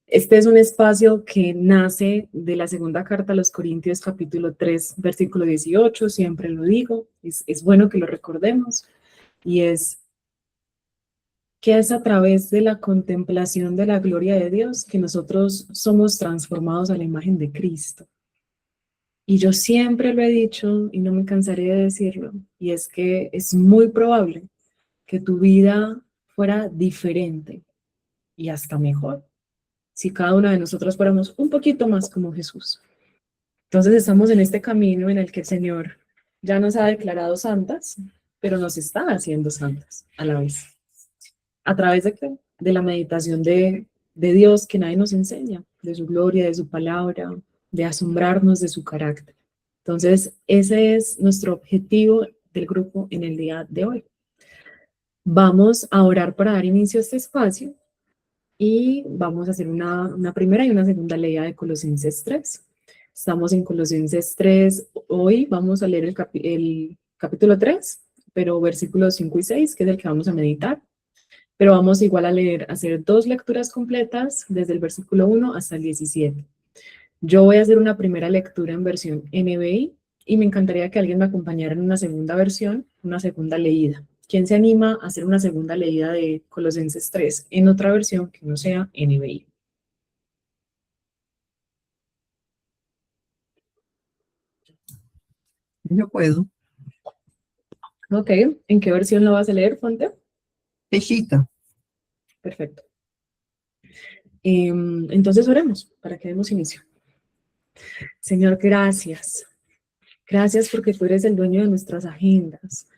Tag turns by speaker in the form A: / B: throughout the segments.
A: Este es un espacio que nace de la segunda carta a los Corintios, capítulo 3, versículo 18, siempre lo digo, es bueno que lo recordemos, y es que es a través de la contemplación de la gloria de Dios que nosotros somos transformados a la imagen de Cristo. Y yo siempre lo he dicho y no me cansaré de decirlo, y es que es muy probable que tu vida fuera diferente y hasta mejor si cada una de nosotros fuéramos un poquito más como Jesús. Entonces estamos en este camino en el que el Señor ya nos ha declarado santas, pero nos está haciendo santas a la vez. ¿A través de qué? De la meditación de Dios que nadie nos enseña, de su gloria, de su palabra, de asombrarnos de su carácter. Entonces, ese es nuestro objetivo del grupo en el día de hoy. Vamos a orar para dar inicio a este espacio y vamos a hacer una primera y una segunda leída de Colosenses 3. Estamos en Colosenses 3. Hoy vamos a leer el capítulo 3, pero versículos 5 y 6, que es el que vamos a meditar. Pero vamos igual a hacer dos lecturas completas desde el versículo 1 hasta el 17. Yo voy a hacer una primera lectura en versión NBI y me encantaría que alguien me acompañara en una segunda versión, una segunda leída. ¿Quién se anima a hacer una segunda leída de Colosenses 3 en otra versión que no sea NBI?
B: Yo puedo.
A: Ok, ¿en qué versión lo vas a leer, Fonte?
B: Tejita.
A: Perfecto. Entonces oremos para que demos inicio. Señor, gracias. Gracias porque tú eres el dueño de nuestras agendas.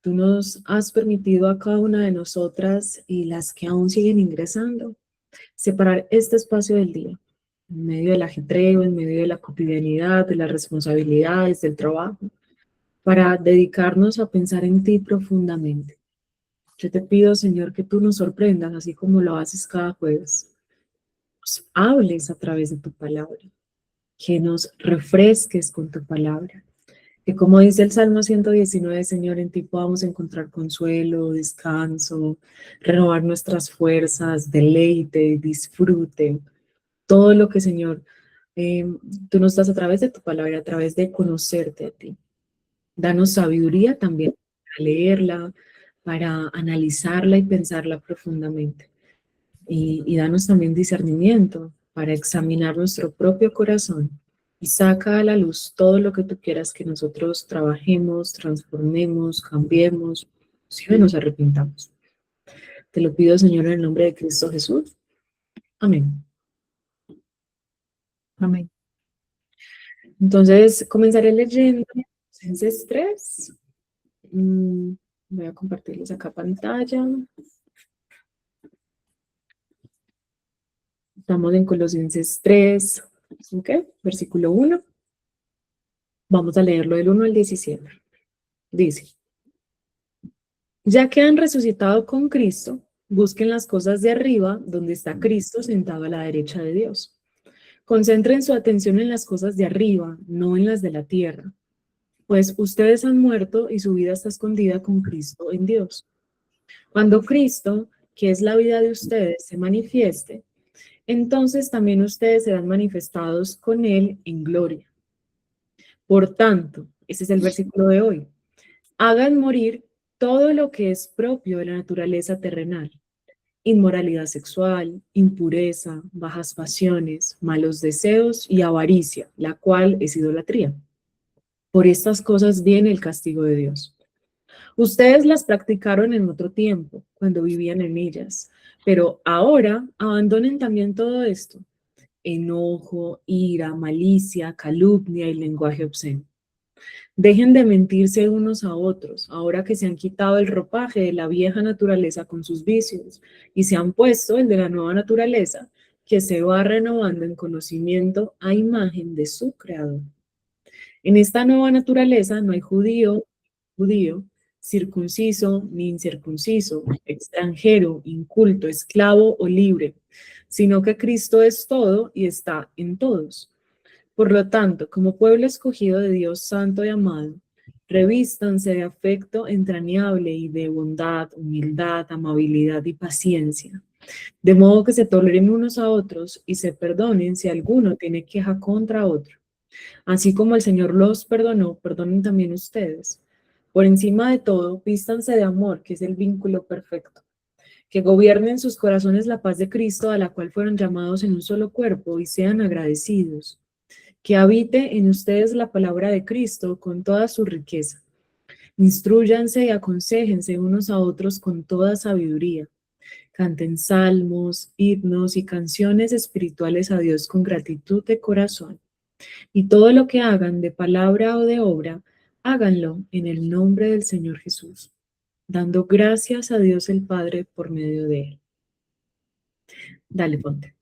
A: Tú nos has permitido a cada una de nosotras y las que aún siguen ingresando, separar este espacio del día, en medio del ajetreo, en medio de la cotidianidad, de las responsabilidades, del trabajo, para dedicarnos a pensar en ti profundamente. Yo te pido, Señor, que tú nos sorprendas, así como lo haces cada jueves. Nos hables a través de tu palabra, que nos refresques con tu palabra. Que como dice el Salmo 119, Señor, en ti podamos encontrar consuelo, descanso, renovar nuestras fuerzas, deleite, disfrute, todo lo que, Señor, tú nos das a través de tu palabra, a través de conocerte a ti. Danos sabiduría también para leerla, para analizarla y pensarla profundamente. Y danos también discernimiento para examinar nuestro propio corazón y saca a la luz todo lo que tú quieras que nosotros trabajemos, transformemos, cambiemos, si nos arrepintamos. Te lo pido, Señor, en el nombre de Cristo Jesús. Amén.
B: Amén.
A: Entonces, comenzaré leyendo Colosenses 3. Voy a compartirles acá pantalla. Estamos en Colosenses 3, ¿ok? Versículo 1. Vamos a leerlo del 1 al 17. Dice: ya que han resucitado con Cristo, busquen las cosas de arriba, donde está Cristo sentado a la derecha de Dios. Concentren su atención en las cosas de arriba, no en las de la tierra, pues ustedes han muerto y su vida está escondida con Cristo en Dios. Cuando Cristo, que es la vida de ustedes, se manifieste, entonces también ustedes serán manifestados con Él en gloria. Por tanto, ese es el versículo de hoy, hagan morir todo lo que es propio de la naturaleza terrenal: inmoralidad sexual, impureza, bajas pasiones, malos deseos y avaricia, la cual es idolatría. Por estas cosas viene el castigo de Dios. Ustedes las practicaron en otro tiempo, cuando vivían en ellas, pero ahora abandonen también todo esto: enojo, ira, malicia, calumnia y lenguaje obsceno. Dejen de mentirse unos a otros, ahora que se han quitado el ropaje de la vieja naturaleza con sus vicios y se han puesto el de la nueva naturaleza, que se va renovando en conocimiento a imagen de su creador. En esta nueva naturaleza no hay judío, circunciso ni incircunciso, extranjero, inculto, esclavo o libre, sino que Cristo es todo y está en todos. Por lo tanto, como pueblo escogido de Dios santo y amado, revístanse de afecto entrañable y de bondad, humildad, amabilidad y paciencia. De modo que se toleren unos a otros y se perdonen si alguno tiene queja contra otro. Así como el Señor los perdonó, perdonen también ustedes. Por encima de todo, vístanse de amor, que es el vínculo perfecto. Que gobierne en sus corazones la paz de Cristo, a la cual fueron llamados en un solo cuerpo, y sean agradecidos. Que habite en ustedes la palabra de Cristo con toda su riqueza. Instrúyanse y aconséjense unos a otros con toda sabiduría. Canten salmos, himnos y canciones espirituales a Dios con gratitud de corazón. Y todo lo que hagan de palabra o de obra, háganlo en el nombre del Señor Jesús, dando gracias a Dios el Padre por medio de él. Dale, ponte.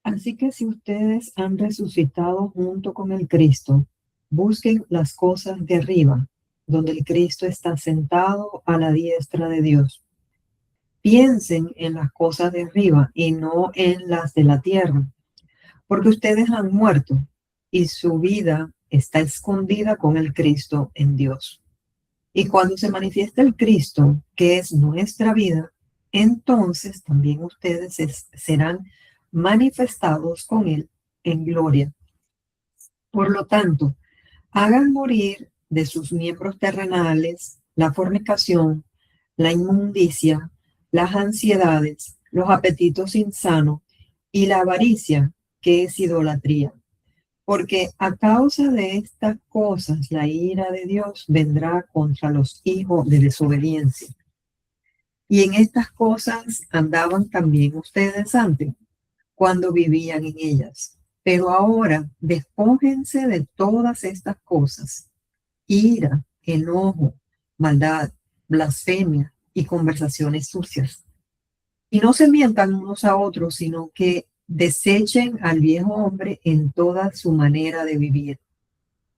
B: Así que si ustedes han resucitado junto con el Cristo, busquen las cosas de arriba, donde el Cristo está sentado a la diestra de Dios. Piensen en las cosas de arriba y no en las de la tierra, porque ustedes han muerto y su vida está escondida con el Cristo en Dios. Y cuando se manifiesta el Cristo, que es nuestra vida, entonces también ustedes serán manifestados con Él en gloria. Por lo tanto, hagan morir de sus miembros terrenales la fornicación, la inmundicia, las ansiedades, los apetitos insanos y la avaricia, que es idolatría. Porque a causa de estas cosas la ira de Dios vendrá contra los hijos de desobediencia. Y en estas cosas andaban también ustedes antes, cuando vivían en ellas. Pero ahora despójense de todas estas cosas: ira, enojo, maldad, blasfemia y conversaciones sucias. Y no se mientan unos a otros, sino que desechen al viejo hombre en toda su manera de vivir,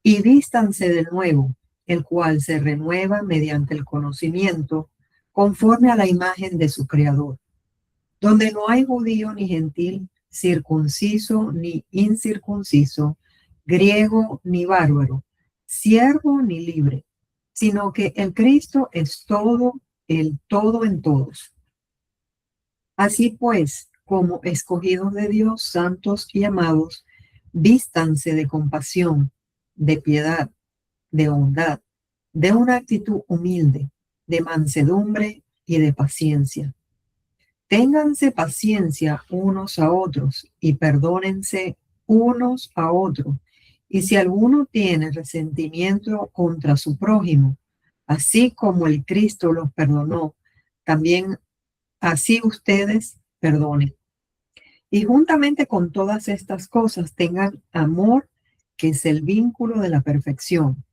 B: y vístanse de nuevo, el cual se renueva mediante el conocimiento, conforme a la imagen de su Creador, donde no hay judío ni gentil, circunciso ni incircunciso, griego ni bárbaro, siervo ni libre, sino que el Cristo es todo, el todo en todos. Así pues, como escogidos de Dios, santos y amados, vístanse de compasión, de piedad, de bondad, de una actitud humilde, de mansedumbre y de paciencia. Ténganse paciencia unos a otros y perdónense unos a otros. Y si alguno tiene resentimiento contra su prójimo, así como el Cristo los perdonó, también así ustedes perdonen. Y juntamente con todas estas cosas tengan amor, que es el vínculo de la perfección,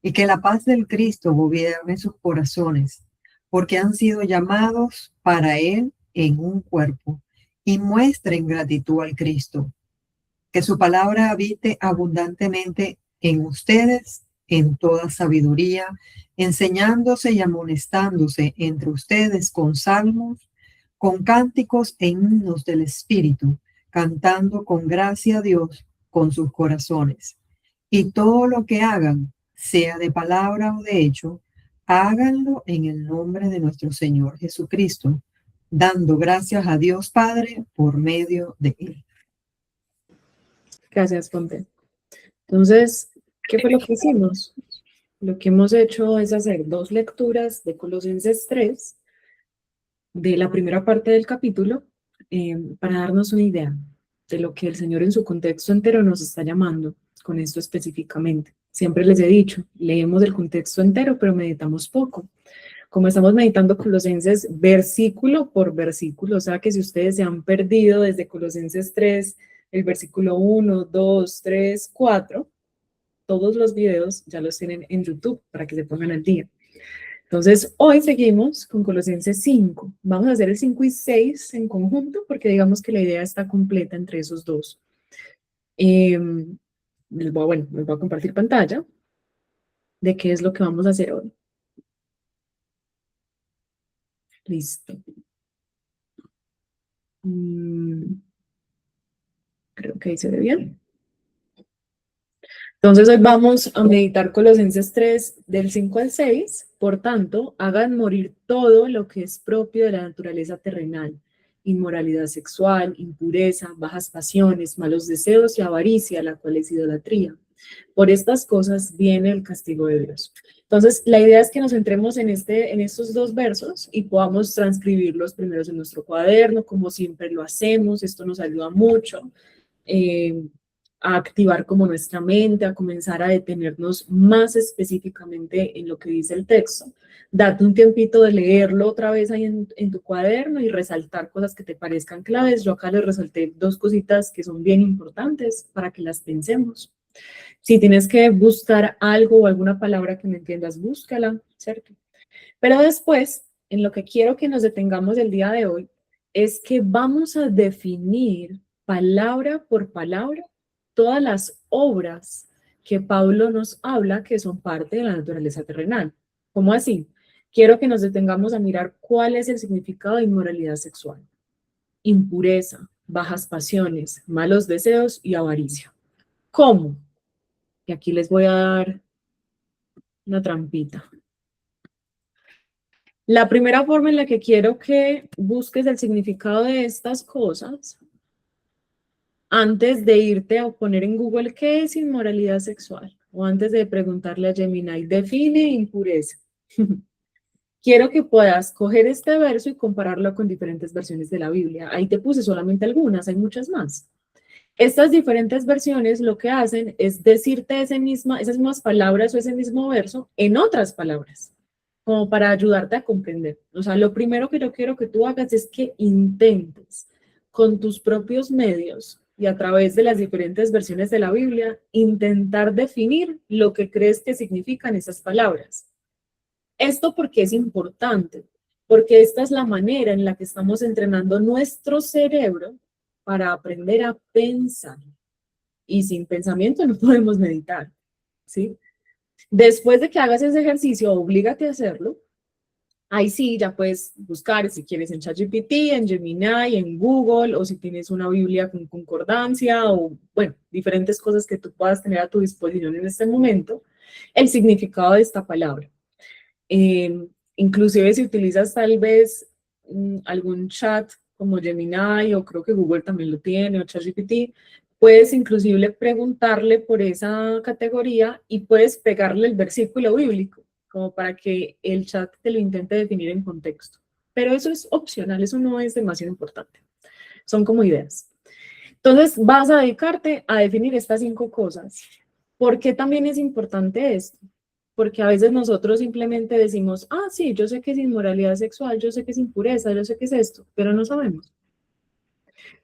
B: y que la paz del Cristo gobierne sus corazones, porque han sido llamados para Él en un cuerpo, y muestren gratitud al Cristo. Que su palabra habite abundantemente en ustedes, en toda sabiduría, enseñándose y amonestándose entre ustedes con salmos, con cánticos e himnos del Espíritu, cantando con gracia a Dios con sus corazones. Y todo lo que hagan, sea de palabra o de hecho, háganlo en el nombre de nuestro Señor Jesucristo, dando gracias a Dios Padre por medio de Él.
A: Gracias, ponte. Entonces, ¿qué fue lo que hicimos? Lo que hemos hecho es hacer 2 lecturas de Colosenses 3, de la primera parte del capítulo, para darnos una idea de lo que el Señor en su contexto entero nos está llamando con esto específicamente. Siempre les he dicho, leemos el contexto entero, pero meditamos poco. Como estamos meditando Colosenses versículo por versículo, o sea que si ustedes se han perdido desde Colosenses 3, el versículo 1, 2, 3, 4, todos los videos ya los tienen en YouTube para que se pongan al día. Entonces, hoy seguimos con Colosenses 5. Vamos a hacer el 5 y 6 en conjunto porque digamos que la idea está completa entre esos dos. Les voy a compartir pantalla de qué es lo que vamos a hacer hoy. Listo. Creo que ahí se ve bien. Entonces hoy vamos a meditar Colosenses 3 del 5 al 6. Por tanto, hagan morir todo lo que es propio de la naturaleza terrenal: inmoralidad sexual, impureza, bajas pasiones, malos deseos y avaricia, la cual es idolatría. Por estas cosas viene el castigo de Dios. Entonces, la idea es que nos centremos en estos dos versos y podamos transcribirlos primero en nuestro cuaderno, como siempre lo hacemos. Esto nos ayuda mucho a activar como nuestra mente, a comenzar a detenernos más específicamente en lo que dice el texto. Date un tiempito de leerlo otra vez ahí en tu cuaderno y resaltar cosas que te parezcan claves. Yo acá les resalté dos cositas que son bien importantes para que las pensemos. Si tienes que buscar algo o alguna palabra que no entiendas, búscala, ¿cierto? Pero después, en lo que quiero que nos detengamos el día de hoy, es que vamos a definir palabra por palabra todas las obras que Pablo nos habla que son parte de la naturaleza terrenal. ¿Cómo así? Quiero que nos detengamos a mirar cuál es el significado de inmoralidad sexual, impureza, bajas pasiones, malos deseos y avaricia. ¿Cómo? Y aquí les voy a dar una trampita. La primera forma en la que quiero que busques el significado de estas cosas, antes de irte a poner en Google qué es inmoralidad sexual, o antes de preguntarle a Gemini, define impureza. Quiero que puedas coger este verso y compararlo con diferentes versiones de la Biblia. Ahí te puse solamente algunas, hay muchas más. Estas diferentes versiones lo que hacen es decirte esas mismas palabras o ese mismo verso en otras palabras, como para ayudarte a comprender. O sea, lo primero que yo quiero que tú hagas es que intentes con tus propios medios y a través de las diferentes versiones de la Biblia, intentar definir lo que crees que significan esas palabras. Esto porque es importante, porque esta es la manera en la que estamos entrenando nuestro cerebro para aprender a pensar. Y sin pensamiento no podemos meditar, ¿sí? Después de que hagas ese ejercicio, oblígate a hacerlo. Ahí sí, ya puedes buscar si quieres en ChatGPT, en Gemini, en Google, o si tienes una Biblia con concordancia, o bueno, diferentes cosas que tú puedas tener a tu disposición en este momento, el significado de esta palabra. Inclusive si utilizas tal vez algún chat como Gemini o creo que Google también lo tiene o ChatGPT, puedes inclusive preguntarle por esa categoría y puedes pegarle el versículo bíblico como para que el chat te lo intente definir en contexto. Pero eso es opcional, eso no es demasiado importante. Son como ideas. Entonces vas a dedicarte a definir estas 5 cosas. ¿Por qué también es importante esto? Porque a veces nosotros simplemente decimos, ah, sí, yo sé que es inmoralidad sexual, yo sé que es impureza, yo sé que es esto, pero no sabemos.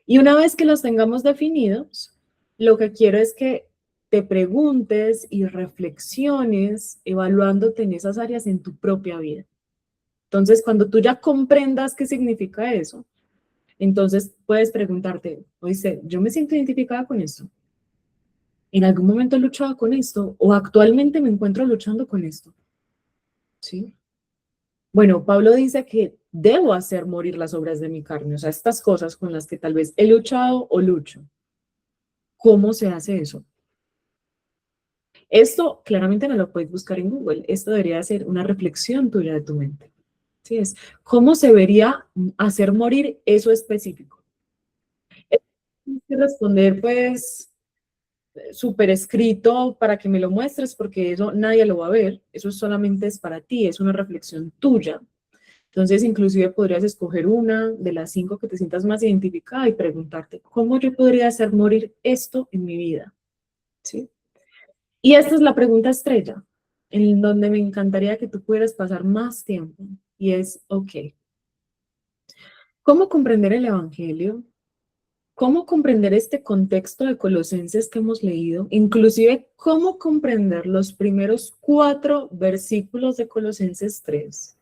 A: Y una vez que los tengamos definidos, lo que quiero es que te preguntes y reflexiones evaluándote en esas áreas en tu propia vida. Entonces, cuando tú ya comprendas qué significa eso, entonces puedes preguntarte, oye, yo me siento identificada con esto. ¿En algún momento he luchado con esto? ¿O actualmente me encuentro luchando con esto? ¿Sí? Bueno, Pablo dice que debo hacer morir las obras de mi carne, o sea, estas cosas con las que tal vez he luchado o lucho. ¿Cómo se hace eso? Esto claramente no lo puedes buscar en Google. Esto debería ser una reflexión tuya de tu mente. ¿Sí es? ¿Cómo se debería hacer morir eso específico? Tienes que responder, pues, súper escrito para que me lo muestres, porque eso nadie lo va a ver. Eso solamente es para ti, es una reflexión tuya. Entonces, inclusive podrías escoger una de las 5 que te sientas más identificada y preguntarte, ¿cómo yo podría hacer morir esto en mi vida? ¿Sí? Y esta es la pregunta estrella, en donde me encantaría que tú pudieras pasar más tiempo. Y es, ok, ¿cómo comprender el Evangelio? ¿Cómo comprender este contexto de Colosenses que hemos leído? Inclusive, ¿cómo comprender los primeros 4 versículos de Colosenses 3?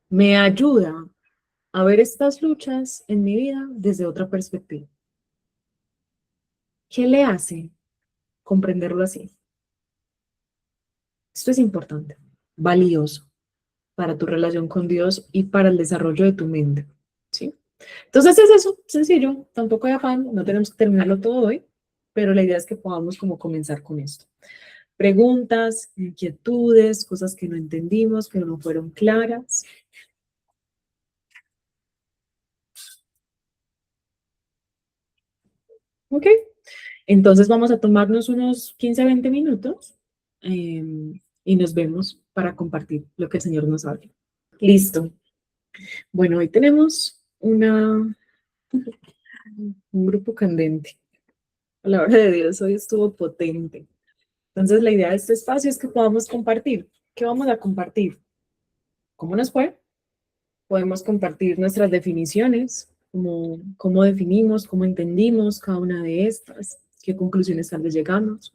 A: Me ayuda a ver estas luchas en mi vida desde otra perspectiva. ¿Qué le hace comprenderlo así? Esto es importante, valioso para tu relación con Dios y para el desarrollo de tu mente, ¿sí? Entonces es eso, sencillo, tampoco hay afán, no tenemos que terminarlo todo hoy, pero la idea es que podamos como comenzar con esto. Preguntas, inquietudes, cosas que no entendimos, que no fueron claras. ¿Ok? Entonces vamos a tomarnos unos 15 a 20 minutos y nos vemos para compartir lo que el Señor nos habla. Listo. Bueno, hoy tenemos un grupo candente. La palabra de Dios hoy estuvo potente. Entonces la idea de este espacio es que podamos compartir. ¿Qué vamos a compartir? ¿Cómo nos fue? Podemos compartir nuestras definiciones, cómo definimos, cómo entendimos cada una de estas, qué conclusiones tal vez llegamos.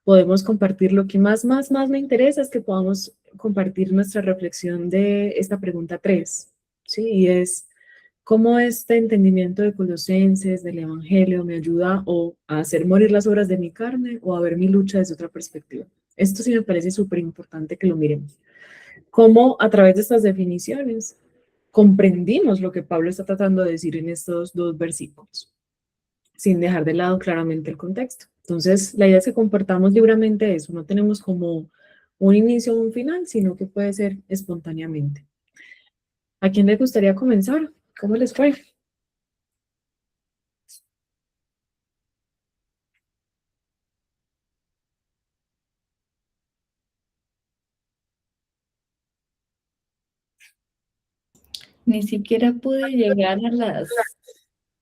A: Podemos compartir lo que más me interesa es que podamos compartir nuestra reflexión de esta pregunta 3, ¿sí? Y es, ¿cómo este entendimiento de Colosenses, del Evangelio, me ayuda o a hacer morir las obras de mi carne o a ver mi lucha desde otra perspectiva? Esto sí me parece súper importante que lo miremos. Cómo a través de estas definiciones comprendimos lo que Pablo está tratando de decir en estos dos versículos, sin dejar de lado claramente el contexto. Entonces, la idea es que compartamos libremente eso, no tenemos como un inicio o un final, sino que puede ser espontáneamente. ¿A quién le gustaría comenzar? ¿Cómo les fue?
C: Ni siquiera pude llegar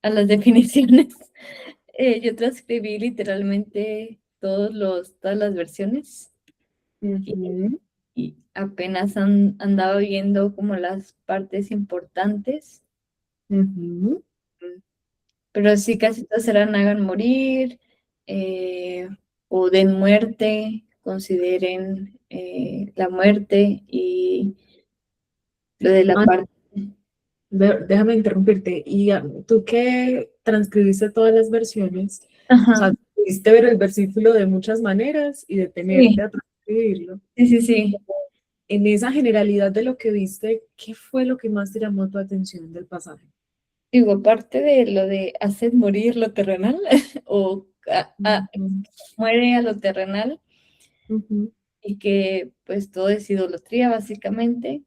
C: a las definiciones. Yo transcribí literalmente todas las versiones y apenas andaba viendo como las partes importantes, pero sí casi todas eran hagan morir o den muerte, consideren la muerte y lo de la parte.
A: Déjame interrumpirte. ¿Y tú que transcribiste todas las versiones? O
C: Ajá,
A: sea, pudiste ver el versículo de muchas maneras y detenerte
C: sí,
A: a transcribirlo.
C: sí, sí, sí.
A: En esa generalidad de lo que viste, ¿qué fue lo que más te llamó tu atención del pasaje?
C: Digo, aparte de lo de hacer morir lo terrenal o
A: Ujú,
C: muere a lo terrenal
A: ujú,
C: y que pues todo es idolatría básicamente,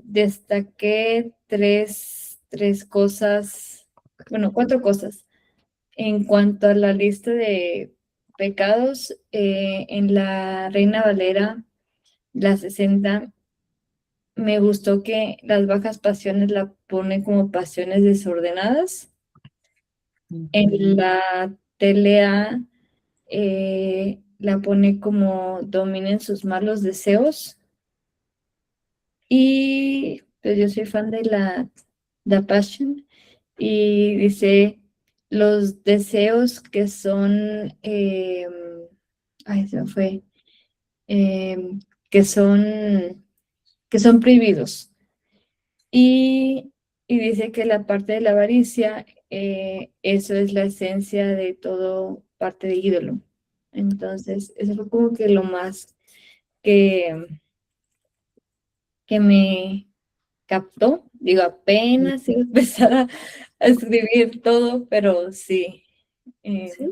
C: destaqué tres cosas, bueno, cuatro cosas. En cuanto a la lista de pecados, en la Reina Valera, la 60, me gustó que las bajas pasiones la pone como pasiones desordenadas. En
A: ujú.
C: la TLA la pone como dominen sus malos deseos. Y pues yo soy fan de la Passion y dice los deseos que son, ay, se me fue, em, que son, que son prohibidos. Y dice que la parte de la avaricia, eso es la esencia de todo parte de ídolo. Entonces, eso fue como que lo más que, que me captó. Digo, apenas iba a empezar a escribir todo, pero sí,
A: Sí,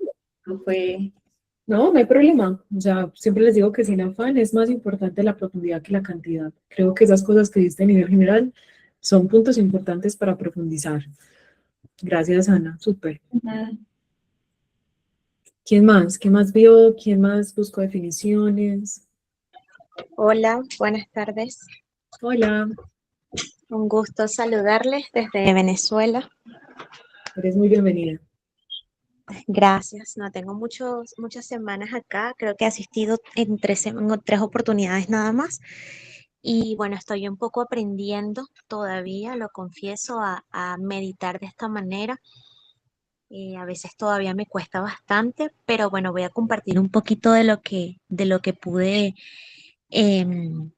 C: fue.
A: no, no hay problema. O sea, siempre les digo que sin afán es más importante la profundidad que la cantidad. Creo que esas cosas que diste a nivel general son puntos importantes para profundizar. Gracias, Ana. Súper. ¿Quién más? ¿Qué más vio? ¿Quién más buscó definiciones?
D: Hola, buenas tardes.
A: Hola,
D: Un gusto saludarles desde Venezuela.
A: eres muy bienvenida.
D: Gracias. No tengo muchas semanas acá. Creo que he asistido en tres oportunidades nada más. Y bueno, estoy un poco aprendiendo todavía, lo confieso, a meditar de esta manera. A veces todavía me cuesta bastante, pero bueno, voy a compartir un poquito de lo que pude em,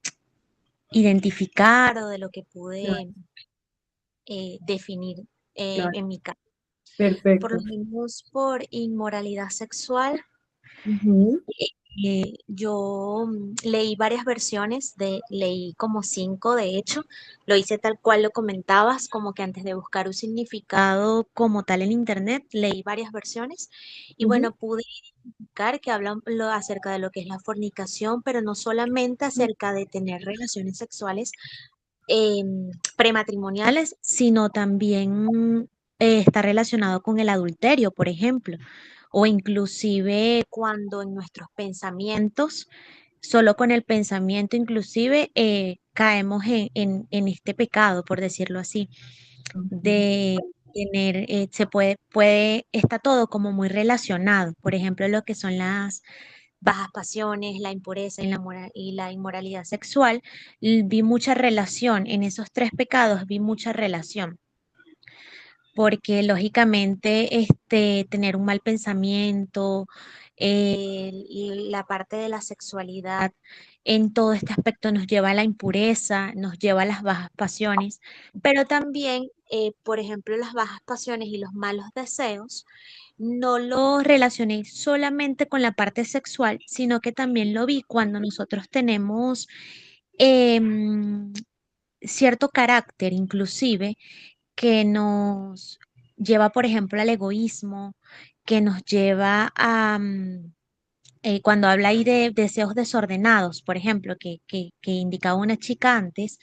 D: identificar o de lo que
A: Claro,
D: pude definir
A: claro.
D: en mi caso. Por lo
A: Perfecto.
D: menos por inmoralidad sexual,
A: Ujú,
D: yo leí varias versiones, leí como 5 de hecho, lo hice tal cual lo comentabas, como que antes de buscar un significado como tal en internet, leí varias versiones y
A: ujú,
D: bueno, pude identificar que hablan acerca de lo que es la fornicación, pero no solamente acerca de tener relaciones sexuales prematrimoniales, sino también está relacionado con el adulterio, por ejemplo, o inclusive cuando en nuestros pensamientos, solo con el pensamiento inclusive caemos en este pecado, por decirlo así, de tener, está todo como muy relacionado, por ejemplo, lo que son las bajas pasiones, la impureza y la inmoralidad sexual, vi mucha relación en esos tres pecados, vi mucha relación porque lógicamente tener un mal pensamiento, y la parte de la sexualidad en todo este aspecto nos lleva a la impureza, nos lleva a las bajas pasiones, pero también, por ejemplo, las bajas pasiones y los malos deseos, no lo relacioné solamente con la parte sexual, sino que también lo vi cuando nosotros tenemos em, cierto carácter, inclusive que nos lleva, por ejemplo, al egoísmo, que nos lleva a, cuando habla ahí de deseos desordenados, por ejemplo, que indicaba una chica antes,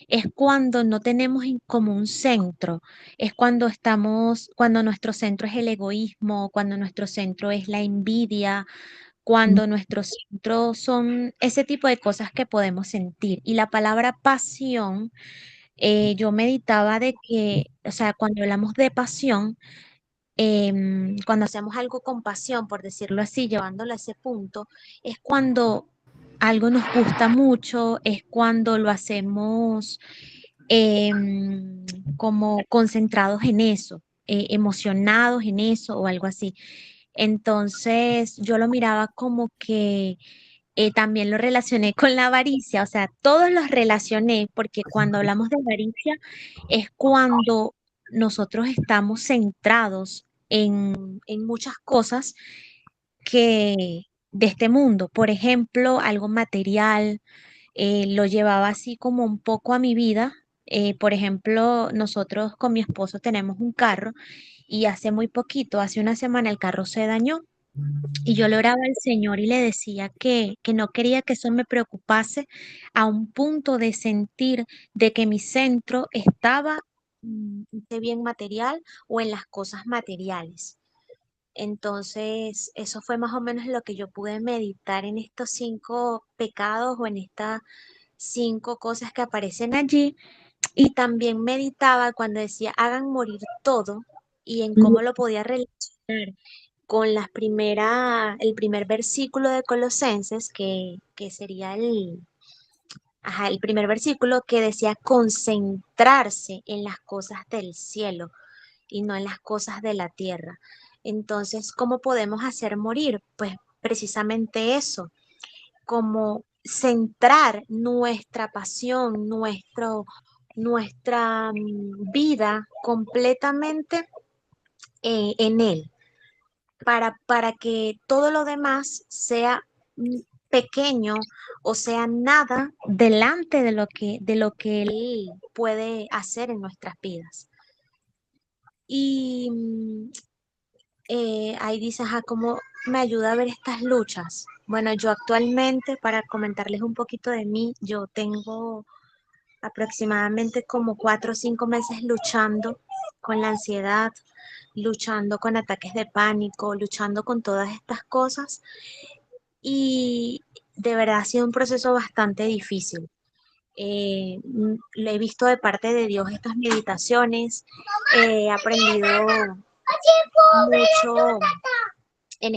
D: es cuando no tenemos como un centro, es cuando nuestro centro es el egoísmo, cuando nuestro centro es la envidia, cuando nuestros centros son ese tipo de cosas que podemos sentir. Y la palabra pasión, yo meditaba de que, o sea, cuando hablamos de pasión, cuando hacemos algo con pasión, por decirlo así, llevándolo a ese punto, es cuando algo nos gusta mucho, es cuando lo hacemos como concentrados en eso, emocionados en eso o algo así. Entonces yo lo miraba como que también lo relacioné con la avaricia, o sea, todos los relacioné porque cuando hablamos de avaricia es cuando nosotros estamos centrados en muchas cosas que de este mundo, por ejemplo, algo material, lo llevaba así como un poco a mi vida. Por ejemplo, nosotros con mi esposo tenemos un carro y hace muy poquito, hace una semana, el carro se dañó y yo le oraba al Señor y le decía que no quería que eso me preocupase a un punto de sentir de que mi centro estaba de bien material o en las cosas materiales. Entonces, eso fue más o menos lo que yo pude meditar en estos 5 pecados o en estas 5 cosas que aparecen allí. Y también meditaba cuando decía, hagan morir todo y en cómo lo podía relacionar con el primer versículo de Colosenses, que sería el primer versículo que decía concentrarse en las cosas del cielo y no en las cosas de la tierra. Entonces, ¿cómo podemos hacer morir? Pues precisamente eso, como centrar nuestra pasión, nuestra vida completamente en Él, para que todo lo demás sea pequeño o sea nada delante de lo que Él puede hacer en nuestras vidas. Y ahí dices, ¿cómo me ayuda a ver estas luchas? Bueno, yo actualmente, para comentarles un poquito de mí, yo tengo aproximadamente como 4 o 5 meses luchando con la ansiedad, luchando con ataques de pánico, luchando con todas estas cosas. Y de verdad ha sido un proceso bastante difícil. Lo he visto de parte de Dios estas meditaciones, he aprendido mucho en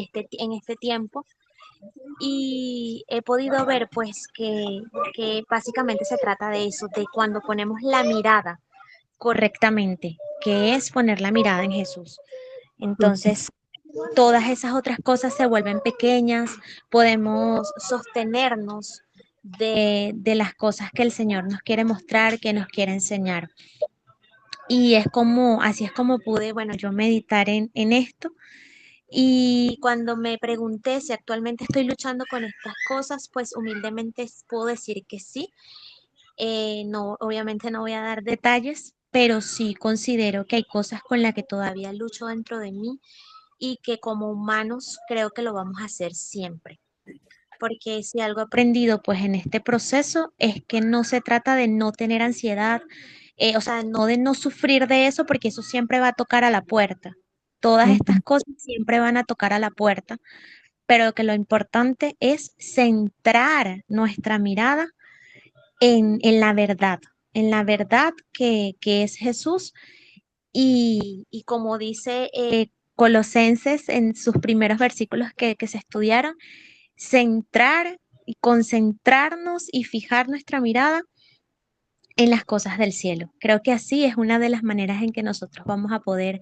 D: este tiempo y he podido ver pues que básicamente se trata de eso, de cuando ponemos la mirada correctamente, que es poner la mirada en Jesús. Entonces, todas esas otras cosas se vuelven pequeñas, podemos sostenernos de las cosas que el Señor nos quiere mostrar, que nos quiere enseñar. Y así es como pude, bueno, yo meditar en esto. Y cuando me pregunté si actualmente estoy luchando con estas cosas, pues humildemente puedo decir que sí. No, obviamente no voy a dar detalles, pero sí considero que hay cosas con las que todavía lucho dentro de mí y que como humanos creo que lo vamos a hacer siempre. Porque si algo he aprendido pues en este proceso es que no se trata de no tener ansiedad, o sea, no de no sufrir de eso, porque eso siempre va a tocar a la puerta. Todas estas
A: Ujú.
D: cosas siempre van a tocar a la puerta, pero que lo importante es centrar nuestra mirada en la verdad que es Jesús. Y como dice Colosenses en sus primeros versículos que se estudiaron, centrar y concentrarnos y fijar nuestra mirada en las cosas del cielo. Creo que así es una de las maneras en que nosotros vamos a poder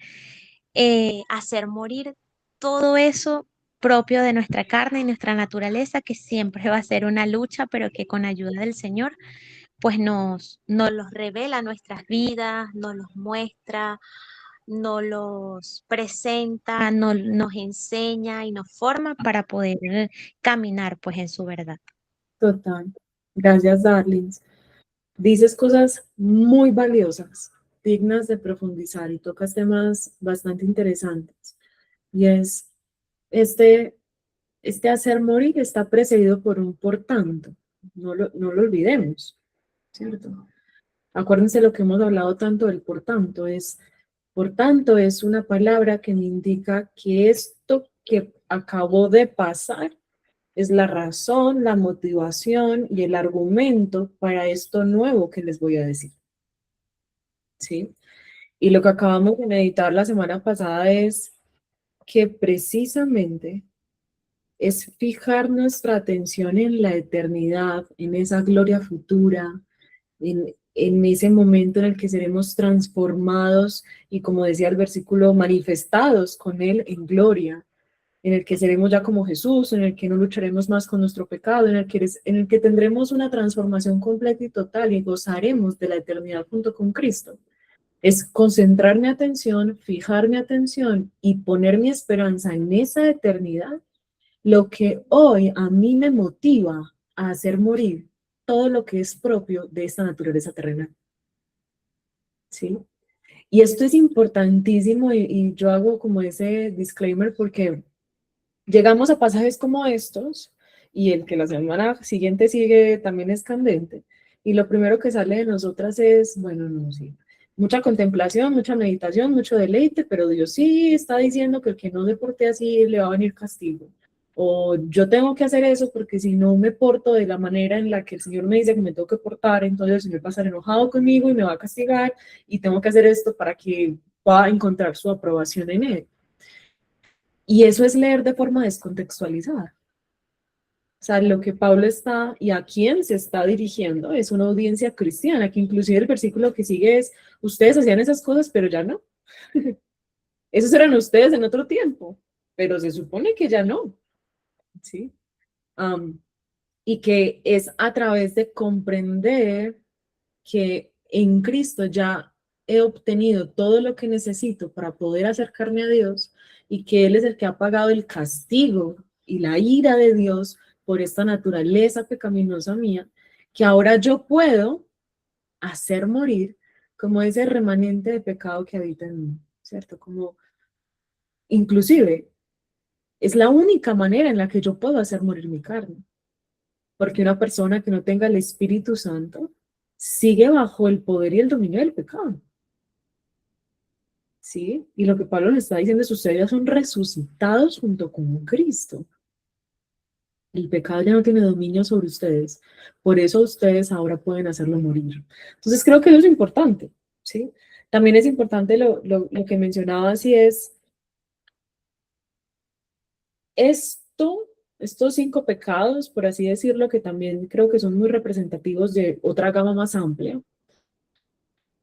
D: hacer morir todo eso propio de nuestra carne y nuestra naturaleza, que siempre va a ser una lucha, pero que con ayuda del Señor, pues nos los revela nuestras vidas, nos los muestra, nos los presenta, nos enseña y nos forma para poder caminar pues en su verdad.
A: Total. Gracias, darlings. Dices cosas muy valiosas, dignas de profundizar y tocas temas bastante interesantes. Y es, este, este hacer morir está precedido por un por tanto. No lo olvidemos, ¿cierto? Acuérdense lo que hemos hablado tanto del por tanto, es una palabra que me indica que esto que acabó de pasar es la razón, la motivación y el argumento para esto nuevo que les voy a decir, ¿sí? Y lo que acabamos de meditar la semana pasada es que precisamente es fijar nuestra atención en la eternidad, en esa gloria futura, en ese momento en el que seremos transformados y, como decía el versículo, manifestados con Él en gloria, en el que seremos ya como Jesús, en el que no lucharemos más con nuestro pecado, en el que tendremos una transformación completa y total y gozaremos de la eternidad junto con Cristo. Es concentrar mi atención, fijar mi atención y poner mi esperanza en esa eternidad, lo que hoy a mí me motiva a hacer morir todo lo que es propio de esta naturaleza terrenal. ¿Sí? Y esto es importantísimo y yo hago como ese disclaimer porque llegamos a pasajes como estos y el que la semana siguiente sigue también es candente. Y lo primero que sale de nosotras es, bueno, no, sí, mucha contemplación, mucha meditación, mucho deleite, pero Dios sí está diciendo que el que no se porte así le va a venir castigo. O yo tengo que hacer eso porque si no me porto de la manera en la que el Señor me dice que me tengo que portar, entonces el Señor va a estar enojado conmigo y me va a castigar y tengo que hacer esto para que pueda encontrar su aprobación en Él. Y eso es leer de forma descontextualizada. O sea, lo que Pablo está y a quién se está dirigiendo es una audiencia cristiana, que inclusive el versículo que sigue es, ustedes hacían esas cosas, pero ya no. Esos eran ustedes en otro tiempo, pero se supone que ya no. ¿Sí? Um, y que es a través de comprender que en Cristo ya he obtenido todo lo que necesito para poder acercarme a Dios y que Él es el que ha pagado el castigo y la ira de Dios por esta naturaleza pecaminosa mía, que ahora yo puedo hacer morir como ese remanente de pecado que habita en mí, ¿cierto? Como inclusive es la única manera en la que yo puedo hacer morir mi carne. Porque una persona que no tenga el Espíritu Santo sigue bajo el poder y el dominio del pecado. ¿Sí? Y lo que Pablo le está diciendo es, ustedes ya son resucitados junto con Cristo. El pecado ya no tiene dominio sobre ustedes. Por eso ustedes ahora pueden hacerlo morir. Entonces creo que eso es importante. ¿Sí? También es importante lo que mencionaba, si es estos 5 pecados, por así decirlo, que también creo que son muy representativos de otra gama más amplia.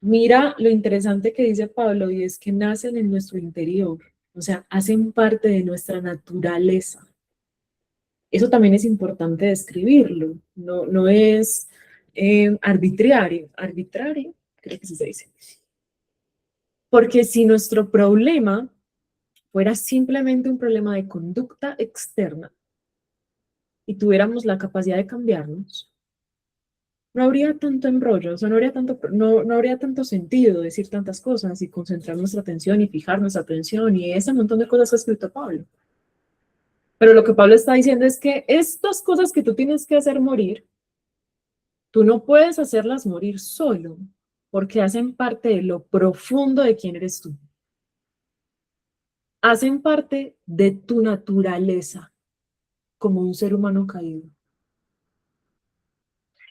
A: Mira lo interesante que dice Pablo y es que nacen en nuestro interior, o sea, hacen parte de nuestra naturaleza. Eso también es importante describirlo, no es arbitrario, creo que sí se dice. Porque si nuestro problema fuera simplemente un problema de conducta externa y tuviéramos la capacidad de cambiarnos, no habría tanto embrollo, o sea, no habría tanto sentido decir tantas cosas y concentrar nuestra atención y fijar nuestra atención y ese montón de cosas que ha escrito Pablo. Pero lo que Pablo está diciendo es que estas cosas que tú tienes que hacer morir, tú no puedes hacerlas morir solo. porque hacen parte de lo profundo de quién eres tú. Hacen parte de tu naturaleza como un ser humano caído.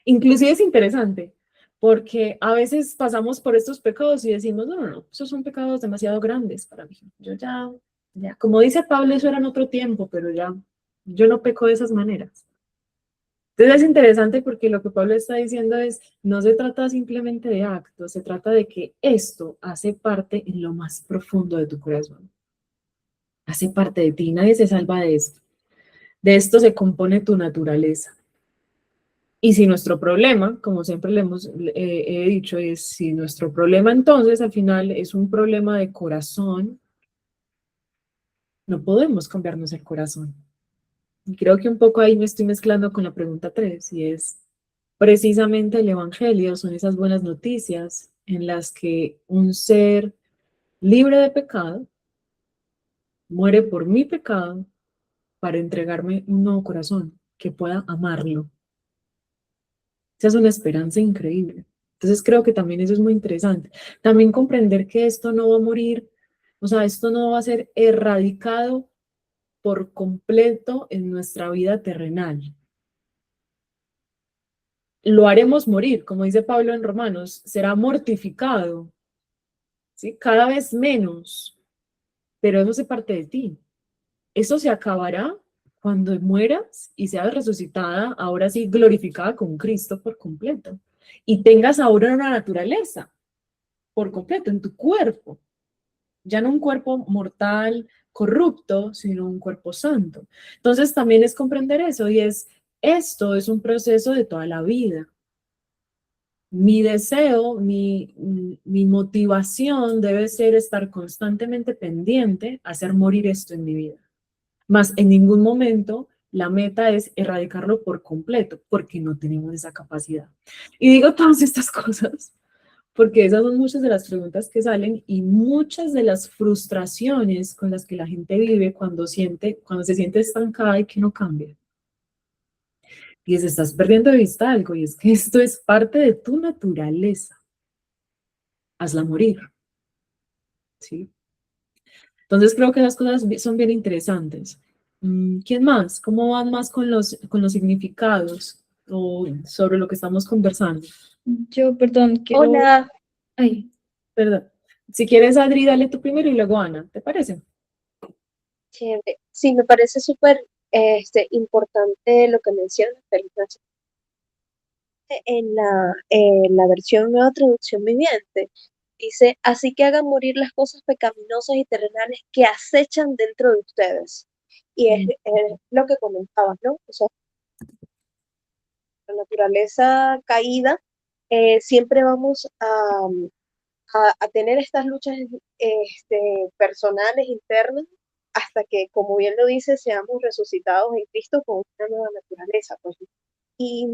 A: Inclusive es interesante, porque a veces pasamos por estos pecados y decimos, no, esos son pecados demasiado grandes para mí. Yo ya, como dice Pablo, eso era en otro tiempo, pero ya, yo no peco de esas maneras. Entonces es interesante porque lo que Pablo está diciendo es, no se trata simplemente de actos, se trata de que esto hace parte en lo más profundo de tu corazón. Hace parte de ti, nadie se salva de esto. De esto se compone tu naturaleza. Y si nuestro problema, como siempre he dicho, es si nuestro problema entonces al final es un problema de corazón, no podemos cambiarnos el corazón. Y creo que un poco ahí me estoy mezclando con la pregunta 3 y es precisamente el Evangelio, son esas buenas noticias en las que un ser libre de pecado muere por mi pecado para entregarme un nuevo corazón que pueda amarlo. Esa es una esperanza increíble. Entonces creo que también eso es muy interesante. También comprender que esto no va a morir, o sea, esto no va a ser erradicado por completo en nuestra vida terrenal. Lo haremos morir, como dice Pablo en Romanos, será mortificado, ¿sí? Cada vez menos, pero eso hace parte de ti. Eso se acabará cuando mueras y seas resucitada, ahora sí glorificada con Cristo por completo. Y tengas ahora una naturaleza por completo en tu cuerpo. Ya no un cuerpo mortal, corrupto, sino un cuerpo santo. Entonces también es comprender eso y esto es un proceso de toda la vida. Mi deseo, mi motivación debe ser estar constantemente pendiente a hacer morir esto en mi vida. Más en ningún momento la meta es erradicarlo por completo, porque no tenemos esa capacidad. Y digo todas estas cosas porque esas son muchas de las preguntas que salen y muchas de las frustraciones con las que la gente vive cuando se siente estancada y que no cambia. Y es, estás perdiendo de vista algo, y es que esto es parte de tu naturaleza. Hazla morir, ¿sí? Entonces creo que esas cosas son bien interesantes. ¿Quién más? ¿Cómo van más con los significados o sobre lo que estamos conversando?
C: Yo, perdón, quiero...
E: Hola,
C: Ay,
A: Perdón. Si quieres, Adri, dale tú primero y luego Ana, ¿te parece?
E: chévere. Sí, me parece súper importante lo que mencionas, Felipe. En la versión Nueva Traducción Viviente dice, así que hagan morir las cosas pecaminosas y terrenales que acechan dentro de ustedes. Y es lo que comentabas, ¿no? O sea, la naturaleza caída, siempre vamos a tener estas luchas personales, internas, hasta que, como bien lo dice, seamos resucitados en Cristo con una nueva naturaleza. Pues. Y,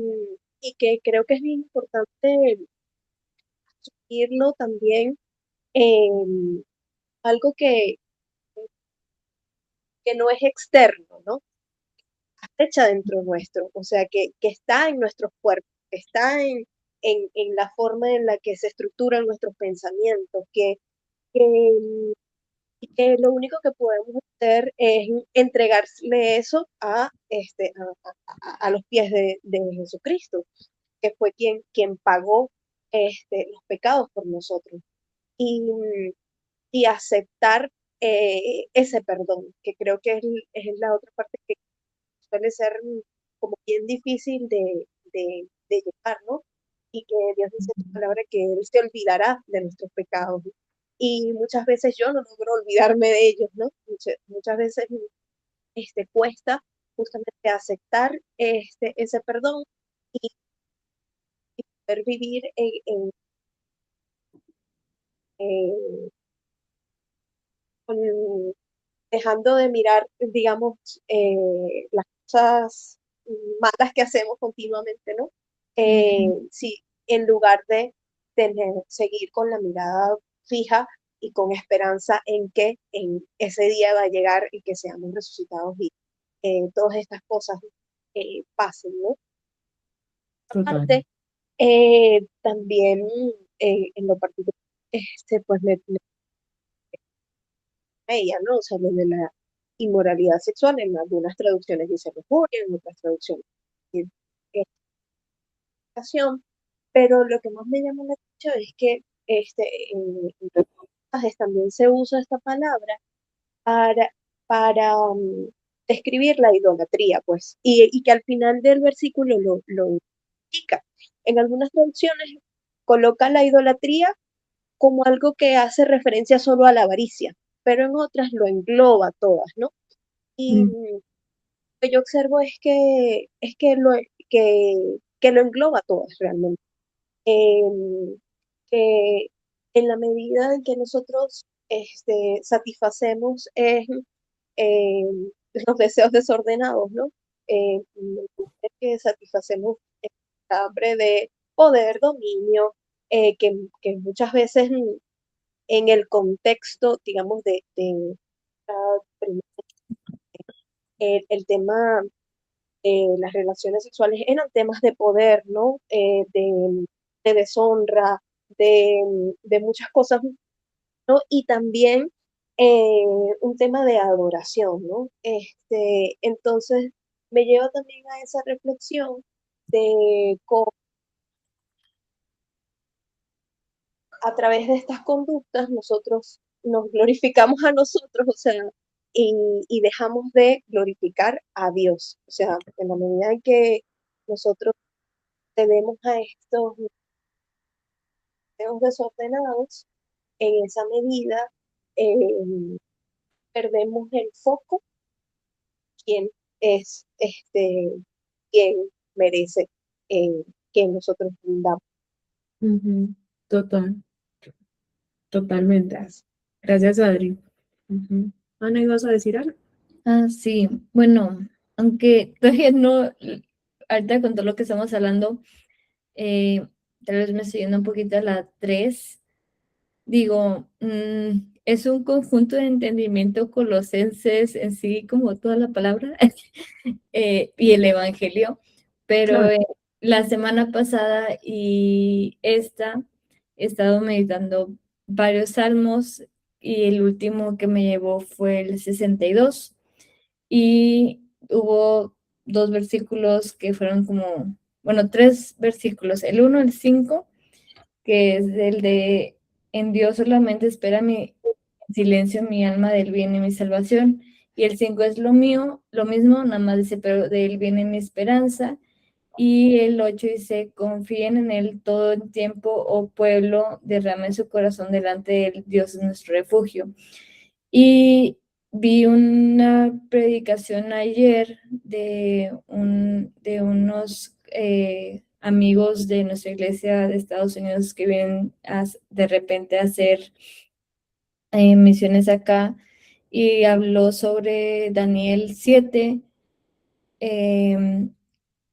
E: y que creo que es bien importante irlo también en algo que no es externo, ¿no? Hecha dentro nuestro, o sea, que está en nuestros cuerpos, que está en la forma en la que se estructuran nuestros pensamientos, que y que lo único que podemos hacer es entregarle eso a los pies de Jesucristo, que fue quien pagó los pecados por nosotros. Y, y aceptar ese perdón, que creo que es la otra parte que suele ser como bien difícil de llevar, ¿no? Y que Dios dice en su palabra que Él se olvidará de nuestros pecados. Y muchas veces yo no logro olvidarme de ellos, ¿no? Muchas veces cuesta justamente aceptar ese perdón y poder vivir eh, con- dejando de mirar, digamos, las cosas malas que hacemos continuamente, ¿no? Sí, en lugar de seguir con la mirada fija y con esperanza en que en ese día va a llegar y que seamos resucitados y todas estas cosas pasen, ¿no?
A: Total.
E: Aparte, también en lo particular, pues me ella, ¿no? O sea, lo de la inmoralidad sexual, en algunas traducciones dice lujuria, en otras traducciones dice educación, pero lo que más me llama la atención es que en los pasajes también se usa esta palabra para, para describir la idolatría, pues, y que al final del versículo lo indica. En algunas traducciones coloca la idolatría como algo que hace referencia solo a la avaricia, pero en otras lo engloba todas, ¿no? Y
A: Mm,
E: lo que yo observo que lo engloba todas realmente. Em, que en la medida en que nosotros satisfacemos los deseos desordenados, ¿no? Que satisfacemos el hambre de poder, dominio, que muchas veces en el contexto, digamos, de la el tema de las relaciones sexuales eran temas de poder, ¿no? De deshonra, de muchas cosas, ¿no? Y también un tema de adoración, ¿no? Entonces, me lleva también a esa reflexión de cómo a través de estas conductas nosotros nos glorificamos a nosotros, o sea, y dejamos de glorificar a Dios. O sea, en la medida en que nosotros cedemos a estos deseos desordenados, en esa medida eh, perdemos el foco, quién es quien merece que nosotros brindamos.
A: ujú. Total, totalmente.
E: Gracias.
A: Gracias, Adri. Ujú. Ana, ¿ibas a decir algo?
C: Ah, sí, bueno, aunque todavía no, ahorita con todo lo que estamos hablando, eh, tal vez me estoy yendo un poquito a la 3. Digo, es un conjunto de entendimiento colosenses en sí, como toda la palabra, y el Evangelio, pero
A: Claro.
C: la semana pasada y esta he estado meditando varios salmos y el último que me llevó fue el 62 y hubo dos versículos que fueron como, bueno, tres versículos, el 1, el 5 que es el de en Dios solamente espera mi silencio, mi alma del bien y mi salvación. Y el 5 es lo mío, lo mismo, nada más dice, pero de él viene mi esperanza. Y el 8 dice, confíen en él todo el tiempo, oh pueblo, derramen su corazón delante de él, Dios es nuestro refugio. Y vi una predicación ayer de unos amigos de nuestra iglesia de Estados Unidos que vienen de repente a hacer misiones acá y habló sobre Daniel 7, em,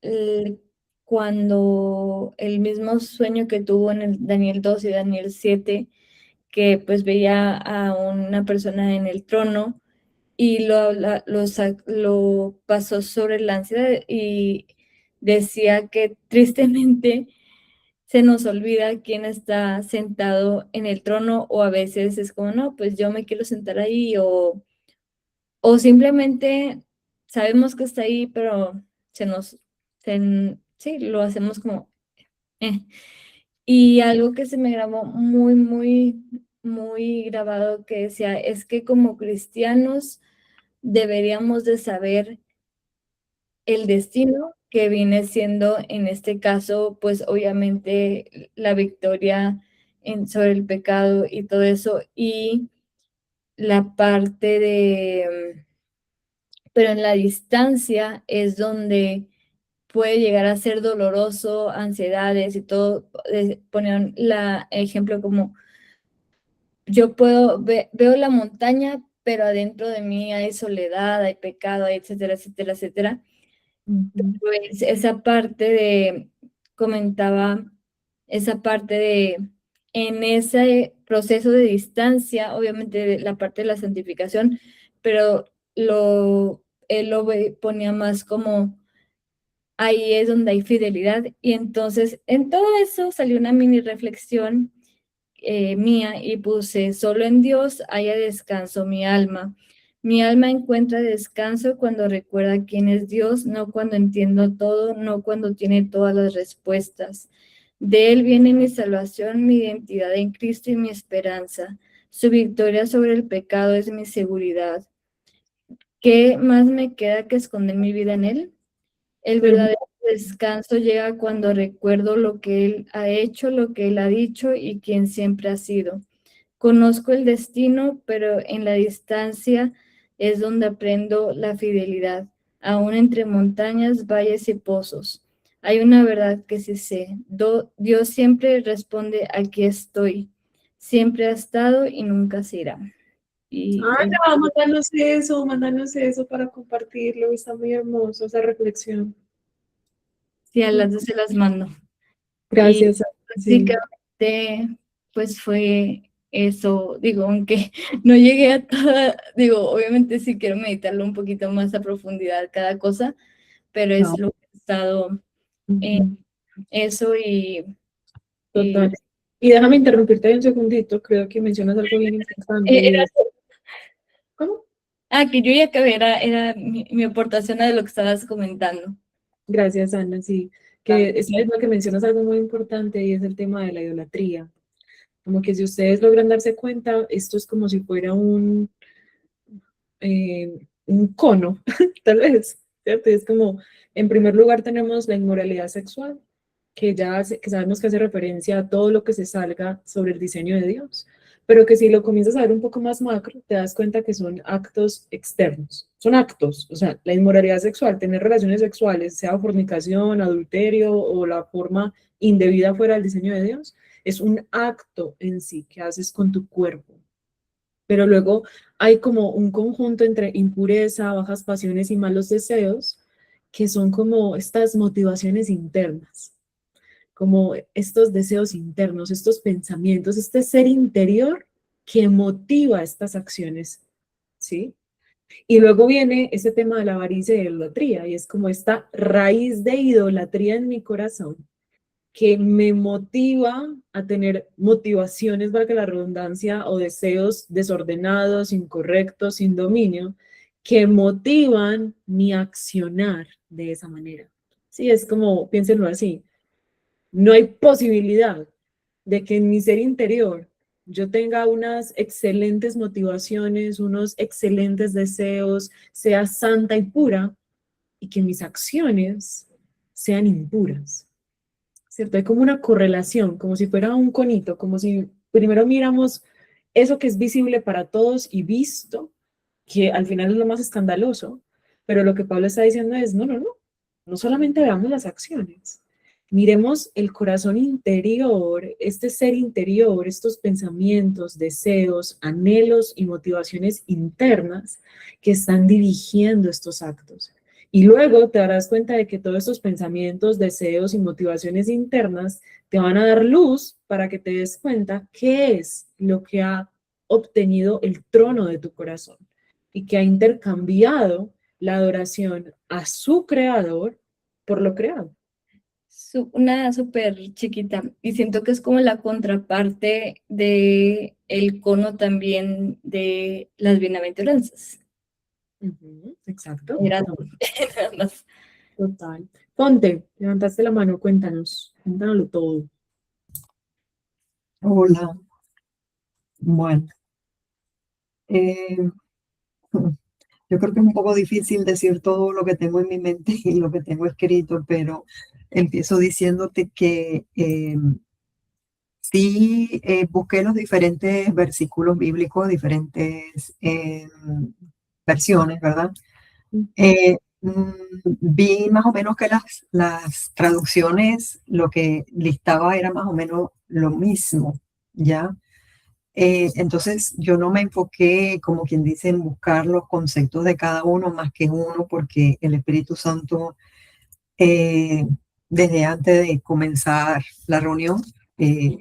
C: el- cuando el mismo sueño que tuvo en el Daniel 2 y Daniel 7, que pues veía a una persona en el trono y lo pasó sobre la ansiedad y decía que tristemente se nos olvida quién está sentado en el trono o a veces es como, no, pues yo me quiero sentar ahí o simplemente sabemos que está ahí, pero se nos, sí, lo hacemos como, eh. Y algo que se me grabó muy, muy, muy grabado que decía, es que como cristianos deberíamos de saber el destino que viene siendo, en este caso, pues obviamente la victoria sobre el pecado y todo eso, y la parte de, pero en la distancia es donde puede llegar a ser doloroso, ansiedades y todo. Ponían la ejemplo como yo veo la montaña, pero adentro de mí hay soledad, hay pecado, hay etcétera, etcétera, etcétera.
A: Ujú.
C: Pues esa parte comentaba esa parte en ese proceso de distancia, obviamente la parte de la santificación, pero él lo ponía más como ahí es donde hay fidelidad. Y entonces en todo eso salió una mini reflexión mía y puse: solo en Dios haya descanso mi alma. Mi alma encuentra descanso cuando recuerda quién es Dios, no cuando entiendo todo, no cuando tiene todas las respuestas. De Él viene mi salvación, mi identidad en Cristo y mi esperanza. Su victoria sobre el pecado es mi seguridad. ¿Qué más me queda que esconder mi vida en Él? El verdadero descanso llega cuando recuerdo lo que Él ha hecho, lo que Él ha dicho y quién siempre ha sido. Conozco el destino, pero en la distancia es donde aprendo la fidelidad, aún entre montañas, valles y pozos. Hay una verdad que sí sé. Dios siempre responde: aquí estoy. Siempre ha estado y nunca se irá. Y
A: Ana, mándanos eso para compartirlo. Está muy hermoso esa reflexión.
C: sí, a las dos se las mando. Y
A: Gracias, Ana, sí.
C: básicamente, pues fue eso. Digo, aunque no llegué a toda, digo, obviamente sí quiero meditarlo un poquito más a profundidad cada cosa, pero es
A: No.
C: lo que he estado en
A: Ujú,
C: eso y
A: total. Y déjame interrumpirte un segundito. Creo que mencionas algo bien importante y
C: era,
A: es, ¿cómo?
C: que yo ya acabé, era mi aportación a lo que estabas comentando.
A: Gracias, Ana, sí. Que es lo que mencionas algo muy importante y es el tema de la idolatría. Como que si ustedes logran darse cuenta, esto es como si fuera un cono, tal vez, ¿cierto? Y es como, en primer lugar tenemos la inmoralidad sexual, que sabemos que hace referencia a todo lo que se salga sobre el diseño de Dios, pero que si lo comienzas a ver un poco más macro, te das cuenta que son actos externos, son actos, o sea, la inmoralidad sexual, tener relaciones sexuales, sea fornicación, adulterio o la forma indebida fuera del diseño de Dios, es un acto en sí que haces con tu cuerpo. Pero luego hay como un conjunto entre impureza, bajas pasiones y malos deseos, que son como estas motivaciones internas, como estos deseos internos, estos pensamientos, este ser interior que motiva estas acciones, ¿sí? Y luego viene ese tema de la avaricia y la idolatría, y es como esta raíz de idolatría en mi corazón que me motiva a tener motivaciones, para que la redundancia, o deseos desordenados, incorrectos, sin dominio, que motivan mi accionar de esa manera. Sí, es como, piénsenlo así, no hay posibilidad de que en mi ser interior yo tenga unas excelentes motivaciones, unos excelentes deseos, sea santa y pura, y que mis acciones sean impuras. ¿Cierto? Hay como una correlación, como si fuera un conito, como si primero miramos eso que es visible para todos y visto, que al final es lo más escandaloso, pero lo que Pablo está diciendo es, no solamente veamos las acciones, miremos el corazón interior, este ser interior, estos pensamientos, deseos, anhelos y motivaciones internas que están dirigiendo estos actos. Y luego te darás cuenta de que todos estos pensamientos, deseos y motivaciones internas te van a dar luz para que te des cuenta qué es lo que ha obtenido el trono de tu corazón y que ha intercambiado la adoración a su creador por lo creado.
C: Una súper chiquita, y siento que es como la contraparte de el cono también de las bienaventuranzas.
A: Exacto.
C: Era
A: No,
C: nada más.
A: total. Ponte, levantaste la mano, cuéntanoslo todo.
B: Hola. Bueno, eh, yo creo que es un poco difícil decir todo lo que tengo en mi mente y lo que tengo escrito, pero empiezo diciéndote que sí, busqué los diferentes versículos bíblicos, diferentes versiones, ¿verdad? Vi más o menos que las traducciones, lo que listaba era más o menos lo mismo, ¿ya? Entonces yo no me enfoqué, como quien dice, en buscar los conceptos de cada uno más que uno, porque el Espíritu Santo, eh, desde antes de comenzar la reunión, eh,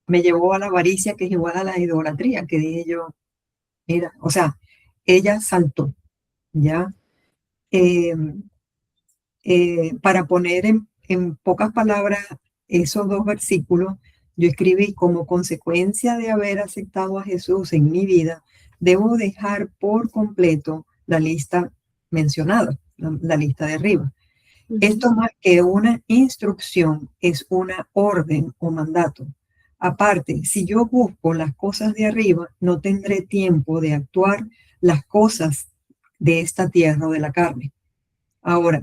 B: me llevó a la avaricia, que es igual a la idolatría, que dije yo, mira, o sea, ella saltó, ¿ya? Eh, para poner en pocas palabras esos dos versículos, yo escribí: como consecuencia de haber aceptado a Jesús en mi vida, debo dejar por completo la lista mencionada, la lista de arriba. Esto más que una instrucción es una orden o mandato. Aparte, si yo busco las cosas de arriba, no tendré tiempo de actuar las cosas de esta tierra o de la carne. Ahora,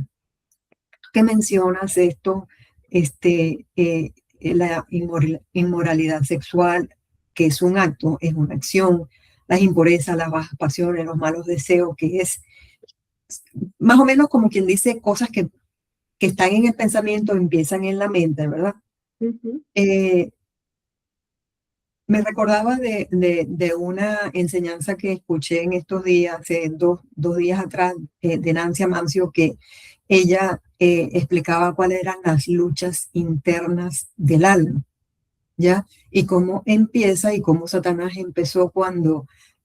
B: que mencionas esto, la inmoralidad sexual, que es un acto, es una acción, las impurezas, las bajas pasiones, los malos deseos, que es más o menos como quien dice cosas que están en el pensamiento, empiezan en la mente, ¿verdad? Me recordaba de una enseñanza que escuché en estos días, hace dos días atrás, de Nancy Amancio, que ella explicaba cuáles eran las luchas internas del alma, ¿ya? Y cómo empieza y cómo Satanás empezó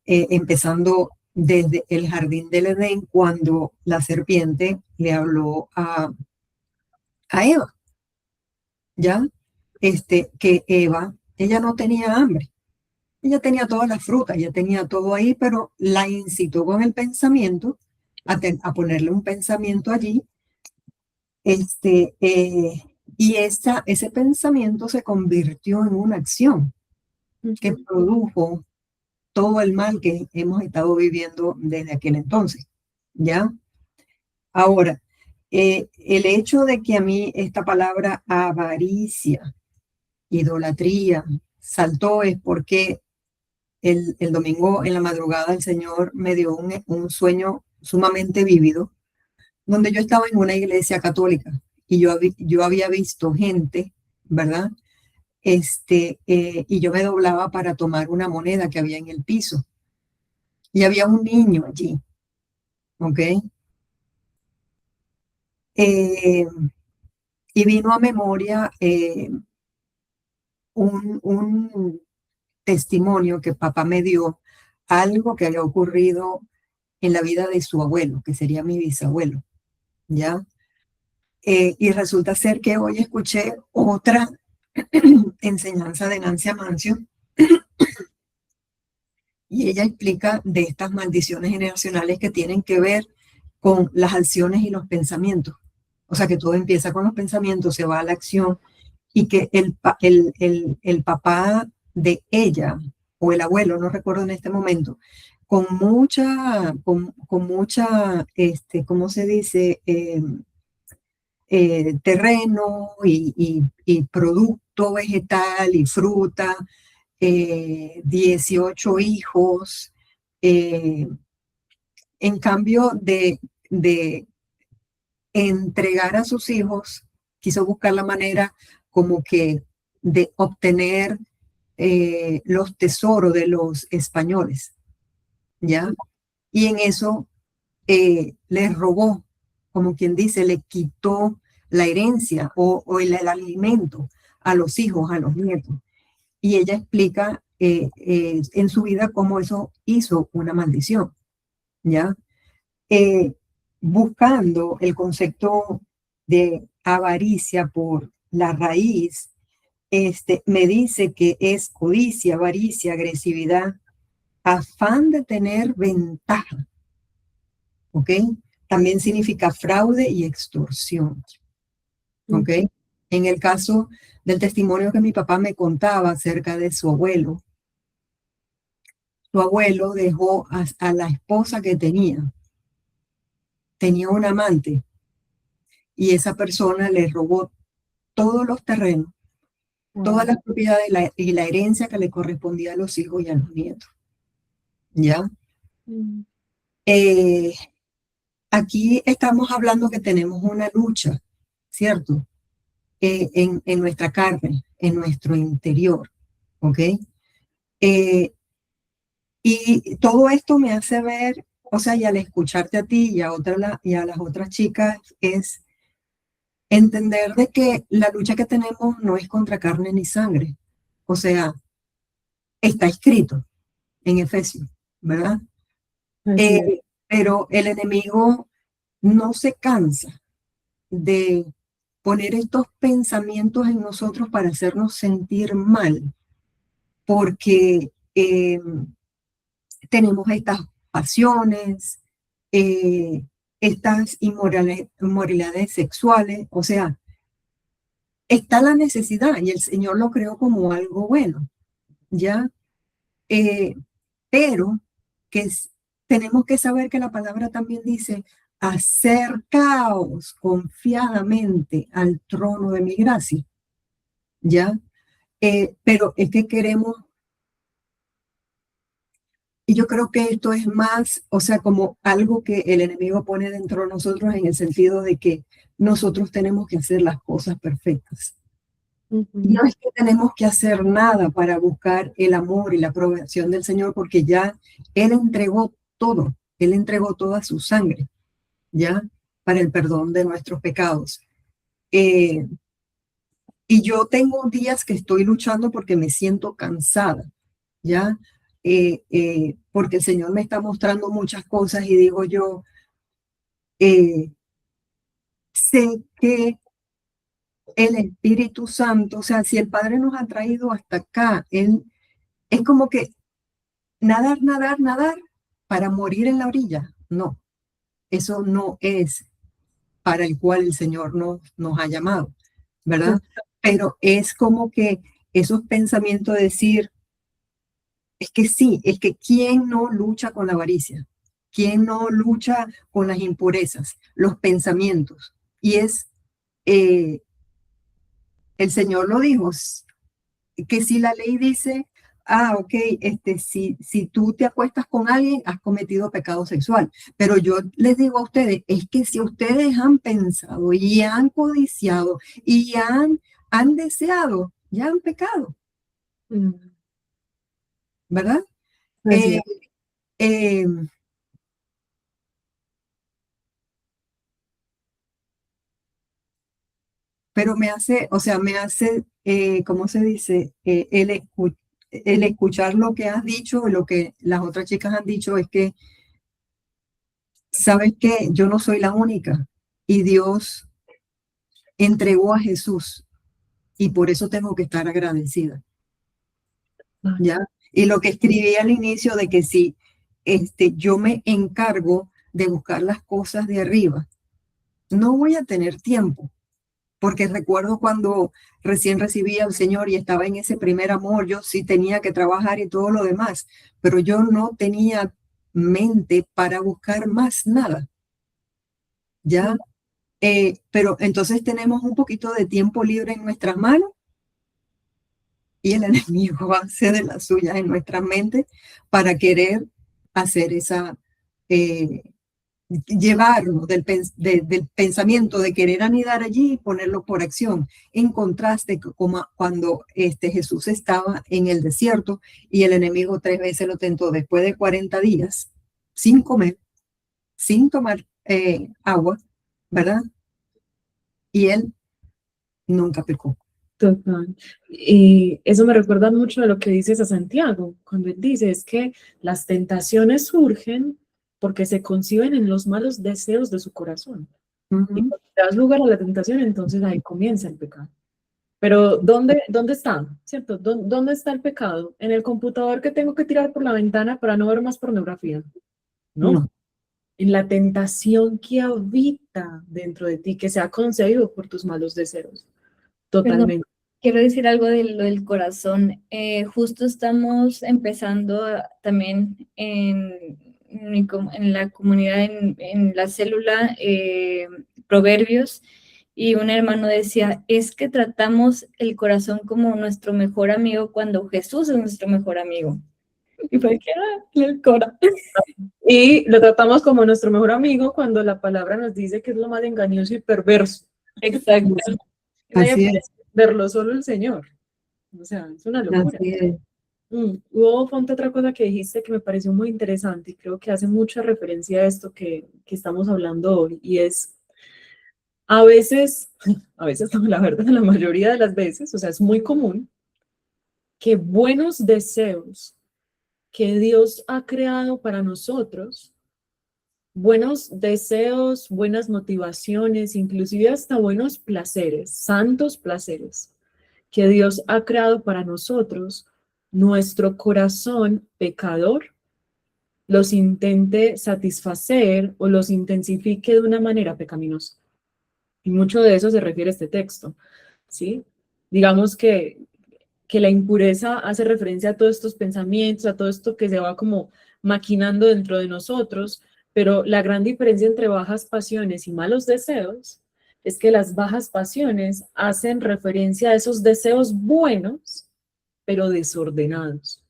B: empezando desde el jardín del Edén, cuando la serpiente le habló a Eva, ¿ya? Que Eva, ella no tenía hambre. Ella tenía todas las frutas, ella tenía todo ahí, pero la incitó con el pensamiento a ponerle un pensamiento allí. Y ese pensamiento se convirtió en una acción que produjo todo el mal que hemos estado viviendo desde aquel entonces, ¿ya? Ahora, el hecho de que a mí esta palabra avaricia, idolatría, saltó es porque el domingo en la madrugada el Señor me dio un sueño sumamente vívido, donde yo estaba en una iglesia católica y yo había visto gente, ¿verdad? Y yo me doblaba para tomar una moneda que había en el piso. Y había un niño allí, ¿ok? Y vino a memoria un testimonio que papá me dio, algo que había ocurrido en la vida de su abuelo, que sería mi bisabuelo, ¿ya? Y resulta ser que hoy escuché otra enseñanza de Nancy Amancio, y ella explica de estas maldiciones generacionales que tienen que ver con las acciones y los pensamientos. O sea, que todo empieza con los pensamientos, se va a la acción, y que el papá de ella, o el abuelo, no recuerdo en este momento, con mucha, ¿cómo se dice? Terreno y producto vegetal y fruta, 18 hijos. En cambio de entregar a sus hijos, quiso buscar la manera como que de obtener los tesoros de los españoles, ¿ya? Y en eso les robó, como quien dice, le quitó la herencia o el alimento a los hijos, a los nietos. Y ella explica en su vida cómo eso hizo una maldición, ¿ya? Buscando el concepto de avaricia por la raíz, me dice que es codicia, avaricia, agresividad, afán de tener ventaja, ¿ok? También significa fraude y extorsión, ¿ok? En el caso del testimonio que mi papá me contaba acerca de su abuelo dejó a la esposa que tenía un amante, y esa persona le robó todos los terrenos, todas las propiedades y la herencia que le correspondía a los hijos y a los nietos, ¿ya? Aquí estamos hablando que tenemos una lucha, ¿cierto? En nuestra carne, en nuestro interior, ¿ok? Y todo esto me hace ver, o sea, y al escucharte a ti y a las otras chicas, es entender de que la lucha que tenemos no es contra carne ni sangre. O sea, está escrito en Efesios, ¿verdad? Pero el enemigo no se cansa de poner estos pensamientos en nosotros para hacernos sentir mal, porque tenemos estas pasiones, estas inmoralidades sexuales, o sea, está la necesidad y el Señor lo creó como algo bueno, ¿ya? Pero tenemos que saber que la palabra también dice, acercaos confiadamente al trono de mi gracia, ¿ya? Pero es que queremos, y yo creo que esto es más, o sea, como algo que el enemigo pone dentro de nosotros en el sentido de que nosotros tenemos que hacer las cosas perfectas. No es que tenemos que hacer nada para buscar el amor y la aprobación del Señor, porque ya Él entregó todo, Él entregó toda su sangre, ya, para el perdón de nuestros pecados. Y yo tengo días que estoy luchando porque me siento cansada, ya, porque el Señor me está mostrando muchas cosas y digo yo, sé que el Espíritu Santo, o sea, si el Padre nos ha traído hasta acá, Él es como que nadar, nadar, nadar para morir en la orilla. No, eso no es para el cual el Señor nos ha llamado, ¿verdad? Pero es como que esos pensamientos de decir, es que sí, es que ¿quién no lucha con la avaricia? ¿Quién no lucha con las impurezas? Los pensamientos. Y es, el Señor lo dijo, que si la ley dice, ok, si tú te acuestas con alguien, has cometido pecado sexual. Pero yo les digo a ustedes, es que si ustedes han pensado y han codiciado y han deseado, ya han pecado, ¿verdad?
A: Así
B: Eh, pero me hace, o sea, ¿cómo se dice? El escuchar lo que has dicho, lo que las otras chicas han dicho, es que, ¿sabes qué? Yo no soy la única y Dios entregó a Jesús y por eso tengo que estar agradecida, ¿ya? Y lo que escribí al inicio de que si yo me encargo de buscar las cosas de arriba, no voy a tener tiempo. Porque recuerdo cuando recién recibí al Señor y estaba en ese primer amor, yo sí tenía que trabajar y todo lo demás, pero yo no tenía mente para buscar más nada, ¿ya? Pero entonces tenemos un poquito de tiempo libre en nuestras manos y el enemigo hace de las suyas en nuestras mentes para querer hacer llevarnos del pensamiento de querer anidar allí y ponerlo por acción, en contraste como cuando Jesús estaba en el desierto y el enemigo 3 veces lo tentó después de 40 días, sin comer, sin tomar agua, ¿verdad? Y él nunca pecó.
A: total. Y eso me recuerda mucho de lo que dices a Santiago, cuando él dice es que las tentaciones surgen porque se conciben en los malos deseos de su corazón. Y cuando te das lugar a la tentación, entonces ahí comienza el pecado. Pero ¿dónde está? ¿Cierto? ¿Dónde está el pecado? ¿En el computador que tengo que tirar por la ventana para no ver más pornografía? No. En la tentación que habita dentro de ti, que se ha concebido por tus malos deseos. Totalmente.
C: Quiero decir algo de lo del corazón. Justo estamos empezando también en la comunidad, en la célula, Proverbios, y un hermano decía, es que tratamos el corazón como nuestro mejor amigo cuando Jesús es nuestro mejor amigo. Y fue que el corazón.
A: Y lo tratamos como nuestro mejor amigo cuando la palabra nos dice que es lo más engañoso y perverso.
C: Exacto.
B: Así es.
A: Verlo solo el Señor. O sea, es una locura.
B: Así es.
A: Hubo, ponte otra cosa que dijiste que me pareció muy interesante y creo que hace mucha referencia a esto que estamos hablando hoy, y es, a veces no, la verdad, la mayoría de las veces, o sea, es muy común que buenos deseos que Dios ha creado para nosotros buenos deseos, buenas motivaciones, inclusive hasta buenos placeres, santos placeres que Dios ha creado para nosotros, nuestro corazón pecador los intente satisfacer o los intensifique de una manera pecaminosa. Y mucho de eso se refiere a este texto, ¿sí? Digamos que la impureza hace referencia a todos estos pensamientos, a todo esto que se va como maquinando dentro de nosotros, pero la gran diferencia entre bajas pasiones y malos deseos es que las bajas pasiones hacen referencia a esos deseos buenos, pero desordenados.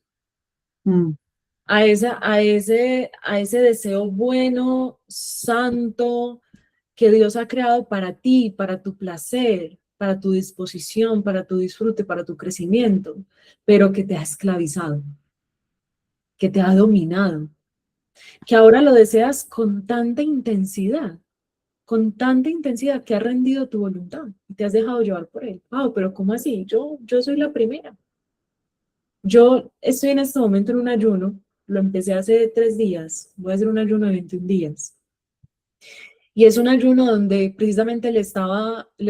B: Mm.
A: A ese deseo bueno, santo, que Dios ha creado para ti, para tu placer, para tu disposición, para tu disfrute, para tu crecimiento, pero que te ha esclavizado, que te ha dominado, que ahora lo deseas con tanta intensidad que ha rendido tu voluntad y te has dejado llevar por él. Wow, pero ¿cómo así? Yo soy la primera. Yo estoy en este momento en un ayuno, lo empecé hace 3 días, voy a hacer un ayuno de 21 días. Y es un ayuno donde precisamente le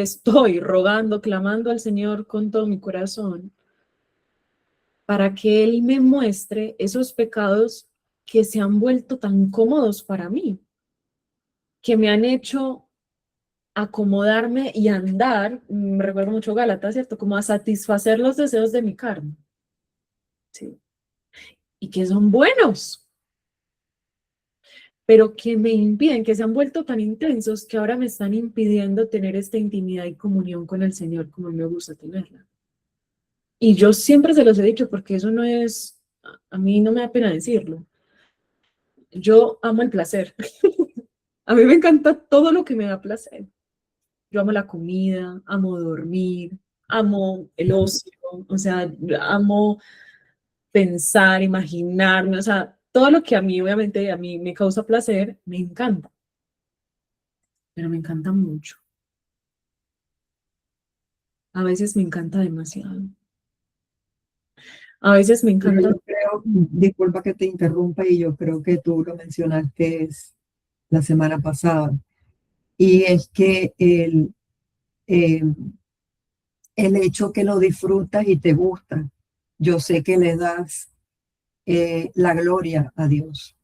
A: estoy rogando, clamando al Señor con todo mi corazón, para que Él me muestre esos pecados que se han vuelto tan cómodos para mí, que me han hecho acomodarme y andar, me recuerdo mucho Gálatas, ¿cierto? Como a satisfacer los deseos de mi carne, ¿sí? Y que son buenos, pero que me impiden, que se han vuelto tan intensos que ahora me están impidiendo tener esta intimidad y comunión con el Señor como me gusta tenerla. Y yo siempre se los he dicho porque eso no es, a mí no me da pena decirlo. Yo amo el placer. A mí me encanta todo lo que me da placer. Yo amo la comida, amo dormir, amo el ocio, o sea, amo pensar, imaginarme, o sea, todo lo que a mí, obviamente, a mí me causa placer, me encanta, pero me encanta mucho. A veces me encanta demasiado. A veces me
B: Pero
A: encanta.
B: yo creo, disculpa que te interrumpa, y yo creo que tú lo mencionaste la semana pasada, y es que eh, el hecho que lo disfrutas y te gusta, yo sé que le das la gloria a Dios.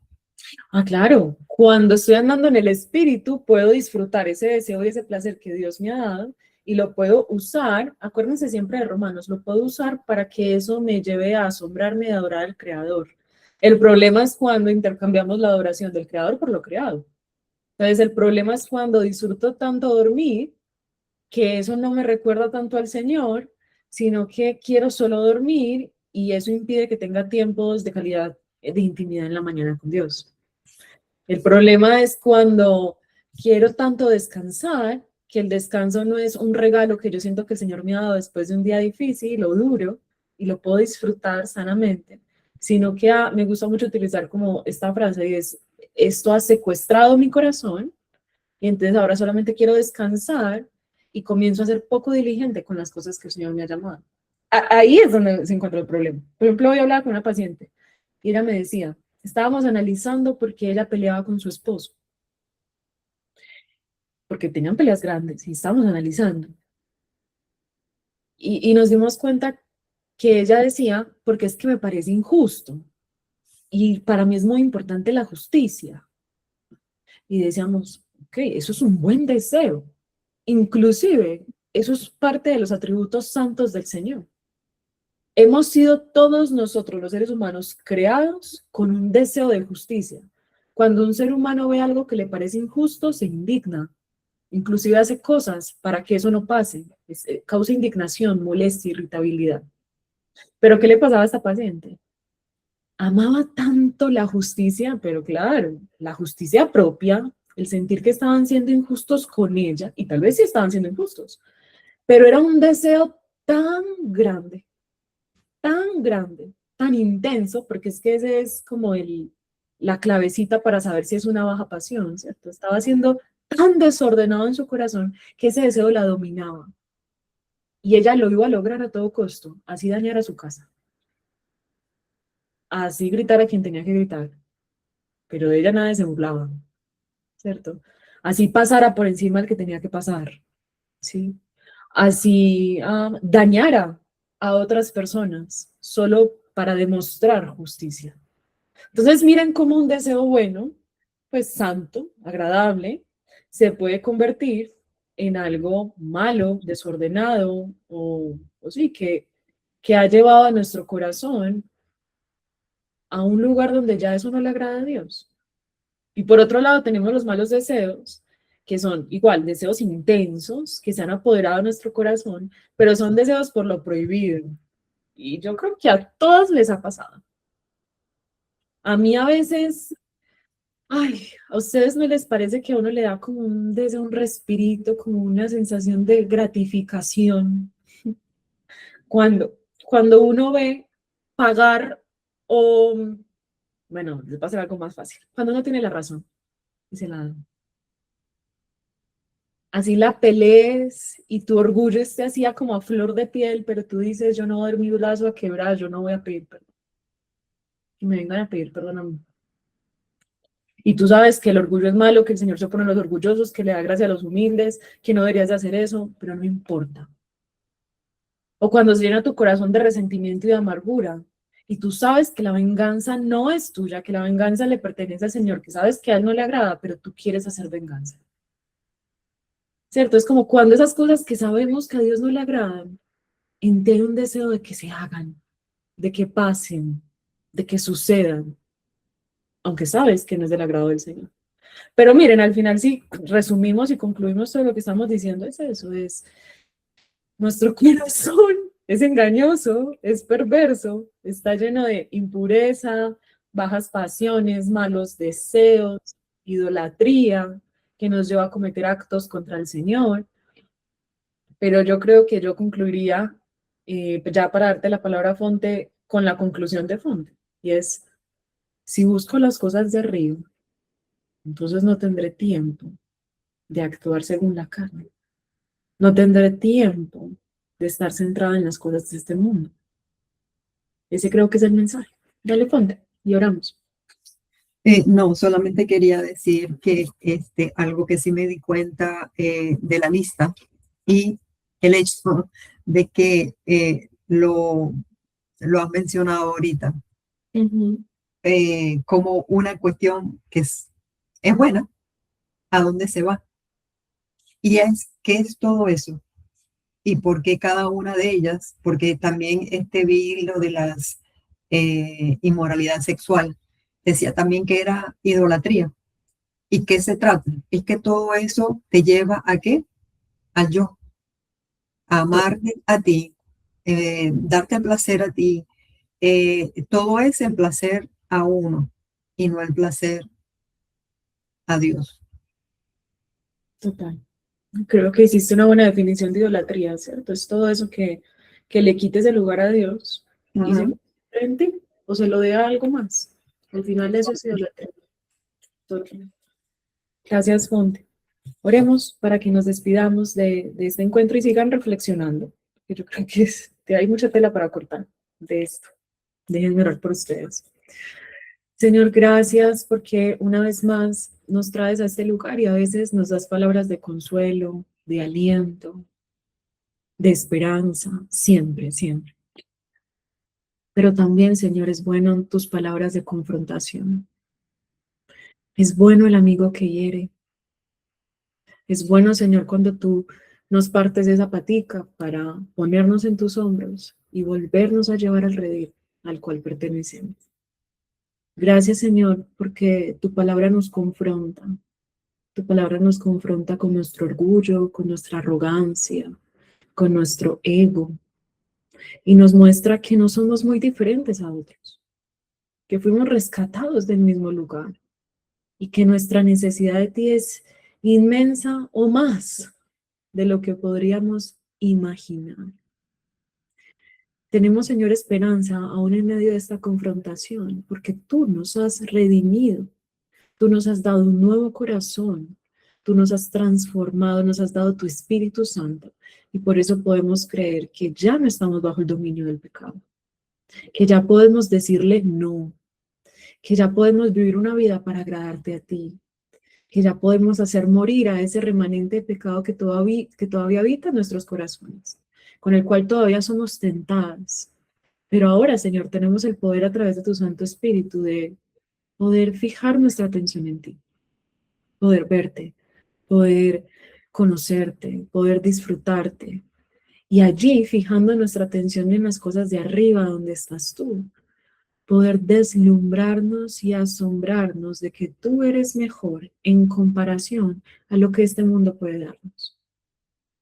A: Ah, claro, cuando estoy andando en el espíritu, puedo disfrutar ese deseo y ese placer que Dios me ha dado y lo puedo usar, acuérdense siempre de Romanos, lo puedo usar para que eso me lleve a asombrarme y adorar al Creador. El problema es cuando intercambiamos la adoración del Creador por lo creado. Entonces, el problema es cuando disfruto tanto dormir que eso no me recuerda tanto al Señor, sino que quiero solo dormir y eso impide que tenga tiempos de calidad de intimidad en la mañana con Dios. El problema es cuando quiero tanto descansar, que el descanso no es un regalo que yo siento que el Señor me ha dado después de un día difícil o duro y lo puedo disfrutar sanamente, sino que me gusta mucho utilizar como esta frase y es, esto ha secuestrado mi corazón y entonces ahora solamente quiero descansar y comienzo a ser poco diligente con las cosas que el Señor me ha llamado. Ahí es donde se encuentra el problema. Por ejemplo, hoy hablaba con una paciente y ella me decía, estábamos analizando por qué ella peleaba con su esposo, porque tenían peleas grandes y estábamos analizando. Y nos dimos cuenta que ella decía, porque es que me parece injusto y para mí es muy importante la justicia. Y decíamos, ok, eso es un buen deseo. Inclusive, eso es parte de los atributos santos del Señor. Hemos sido todos nosotros, los seres humanos, creados con un deseo de justicia. Cuando un ser humano ve algo que le parece injusto, se indigna. Inclusive hace cosas para que eso no pase. Causa indignación, molestia, irritabilidad. Pero ¿qué le pasaba a esta paciente? Amaba tanto la justicia, pero claro, la justicia propia, el sentir que estaban siendo injustos con ella, y tal vez sí estaban siendo injustos, pero era un deseo tan grande, tan intenso, porque es que ese es como la clavecita para saber si es una baja pasión, ¿cierto? Estaba siendo tan desordenado en su corazón que ese deseo la dominaba. Y ella lo iba a lograr a todo costo, así dañar a su casa, así gritar a quien tenía que gritar, pero de ella nada se burlaba. ¿cierto? Así pasara por encima del que tenía que pasar, ¿sí? Así dañara a otras personas solo para demostrar justicia. Entonces miren cómo un deseo bueno, pues santo, agradable, se puede convertir en algo malo, desordenado o sí, que ha llevado a nuestro corazón a un lugar donde ya eso no le agrada a Dios. Y por otro lado tenemos los malos deseos, que son igual deseos intensos, que se han apoderado de nuestro corazón, pero son deseos por lo prohibido. Y yo creo que a todos les ha pasado. A mí a veces, ay, ¿a ustedes no les parece que a uno le da como un deseo, un respirito, como una sensación de gratificación cuando uno ve pagar o, bueno, les va a ser algo más fácil, cuando uno tiene la razón y se la dan. Así la pelees y tu orgullo esté así como a flor de piel, pero tú dices, yo no voy a dar mi brazo a quebrar, yo no voy a pedir perdón. Y me vengan a pedir perdón a mí. Y tú sabes que el orgullo es malo, que el Señor se opone a los orgullosos, que le da gracia a los humildes, que no deberías de hacer eso, pero no importa. O cuando se llena tu corazón de resentimiento y de amargura, y tú sabes que la venganza no es tuya, que la venganza le pertenece al Señor, que sabes que a Él no le agrada, pero tú quieres hacer venganza. ¿Cierto? Es como cuando esas cosas que sabemos que a Dios no le agradan, en ti hay un deseo de que se hagan, de que pasen, de que sucedan, aunque sabes que no es del agrado del Señor. Pero miren, al final si resumimos y concluimos todo lo que estamos diciendo, es eso, es nuestro corazón es engañoso, es perverso, está lleno de impureza, bajas pasiones, malos deseos, idolatría, que nos lleva a cometer actos contra el Señor. Pero yo creo que yo concluiría, ya para darte la palabra Fonte, con la conclusión de Fonte, y es, si busco las cosas de arriba, entonces no tendré tiempo de actuar según la carne. No tendré tiempo de estar centrada en las cosas de este mundo. Ese creo que es el mensaje. Dale, Fonte, y oramos.
B: No, solamente quería decir que algo que sí me di cuenta de la lista y el hecho de que lo has mencionado ahorita como una cuestión que es buena, ¿a dónde se va? Y ¿qué es todo eso? ¿Y por qué cada una de ellas? Porque también vi lo de las inmoralidad sexual. Decía también que era idolatría. ¿Y qué se trata? Es que todo eso te lleva ¿a qué? Al yo, a amarte a ti, darte el placer a ti. Todo es el placer a uno y no el placer a Dios.
A: Total. Creo que hiciste una buena definición de idolatría, ¿cierto? Es todo eso que le quites el lugar a Dios y se frente o se lo dé a algo más. Al final eso es idolatría. Total. Gracias, Fonte. Oremos para que nos despidamos de este encuentro y sigan reflexionando. Que yo creo que hay mucha tela para cortar de esto. Déjenme orar por ustedes. Señor, gracias porque una vez más nos traes a este lugar y a veces nos das palabras de consuelo, de aliento, de esperanza, siempre, siempre. Pero también, Señor, es bueno tus palabras de confrontación. Es bueno el amigo que hiere. Es bueno, Señor, cuando tú nos partes de esa patica para ponernos en tus hombros y volvernos a llevar al redil al cual pertenecemos. Gracias, Señor, porque tu palabra nos confronta. Tu palabra nos confronta con nuestro orgullo, con nuestra arrogancia, con nuestro ego, y nos muestra que no somos muy diferentes a otros, que fuimos rescatados del mismo lugar y que nuestra necesidad de ti es inmensa o más de lo que podríamos imaginar. Tenemos, Señor, esperanza aún en medio de esta confrontación, porque tú nos has redimido, tú nos has dado un nuevo corazón, tú nos has transformado, nos has dado tu Espíritu Santo, y por eso podemos creer que ya no estamos bajo el dominio del pecado, que ya podemos decirle no, que ya podemos vivir una vida para agradarte a ti, que ya podemos hacer morir a ese remanente de pecado que todavía habita en nuestros corazones, con el cual todavía somos tentadas. Pero ahora, Señor, tenemos el poder a través de tu Santo Espíritu de poder fijar nuestra atención en ti, poder verte, poder conocerte, poder disfrutarte. Y allí, fijando nuestra atención en las cosas de arriba donde estás tú, poder deslumbrarnos y asombrarnos de que tú eres mejor en comparación a lo que este mundo puede darnos,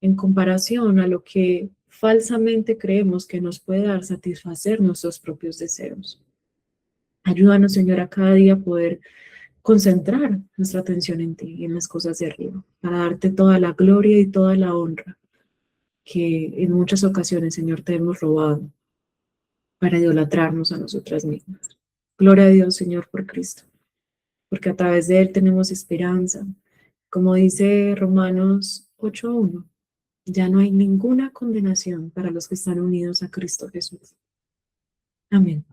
A: en comparación a lo que falsamente creemos que nos puede dar satisfacer nuestros propios deseos. Ayúdanos, Señor, a cada día poder concentrar nuestra atención en ti y en las cosas de arriba, para darte toda la gloria y toda la honra que en muchas ocasiones, Señor, te hemos robado para idolatrarnos a nosotras mismas. Gloria a Dios, Señor, por Cristo, porque a través de Él tenemos esperanza. Como dice Romanos 8:1, ya no hay ninguna condenación para los que están unidos a Cristo Jesús. Amén.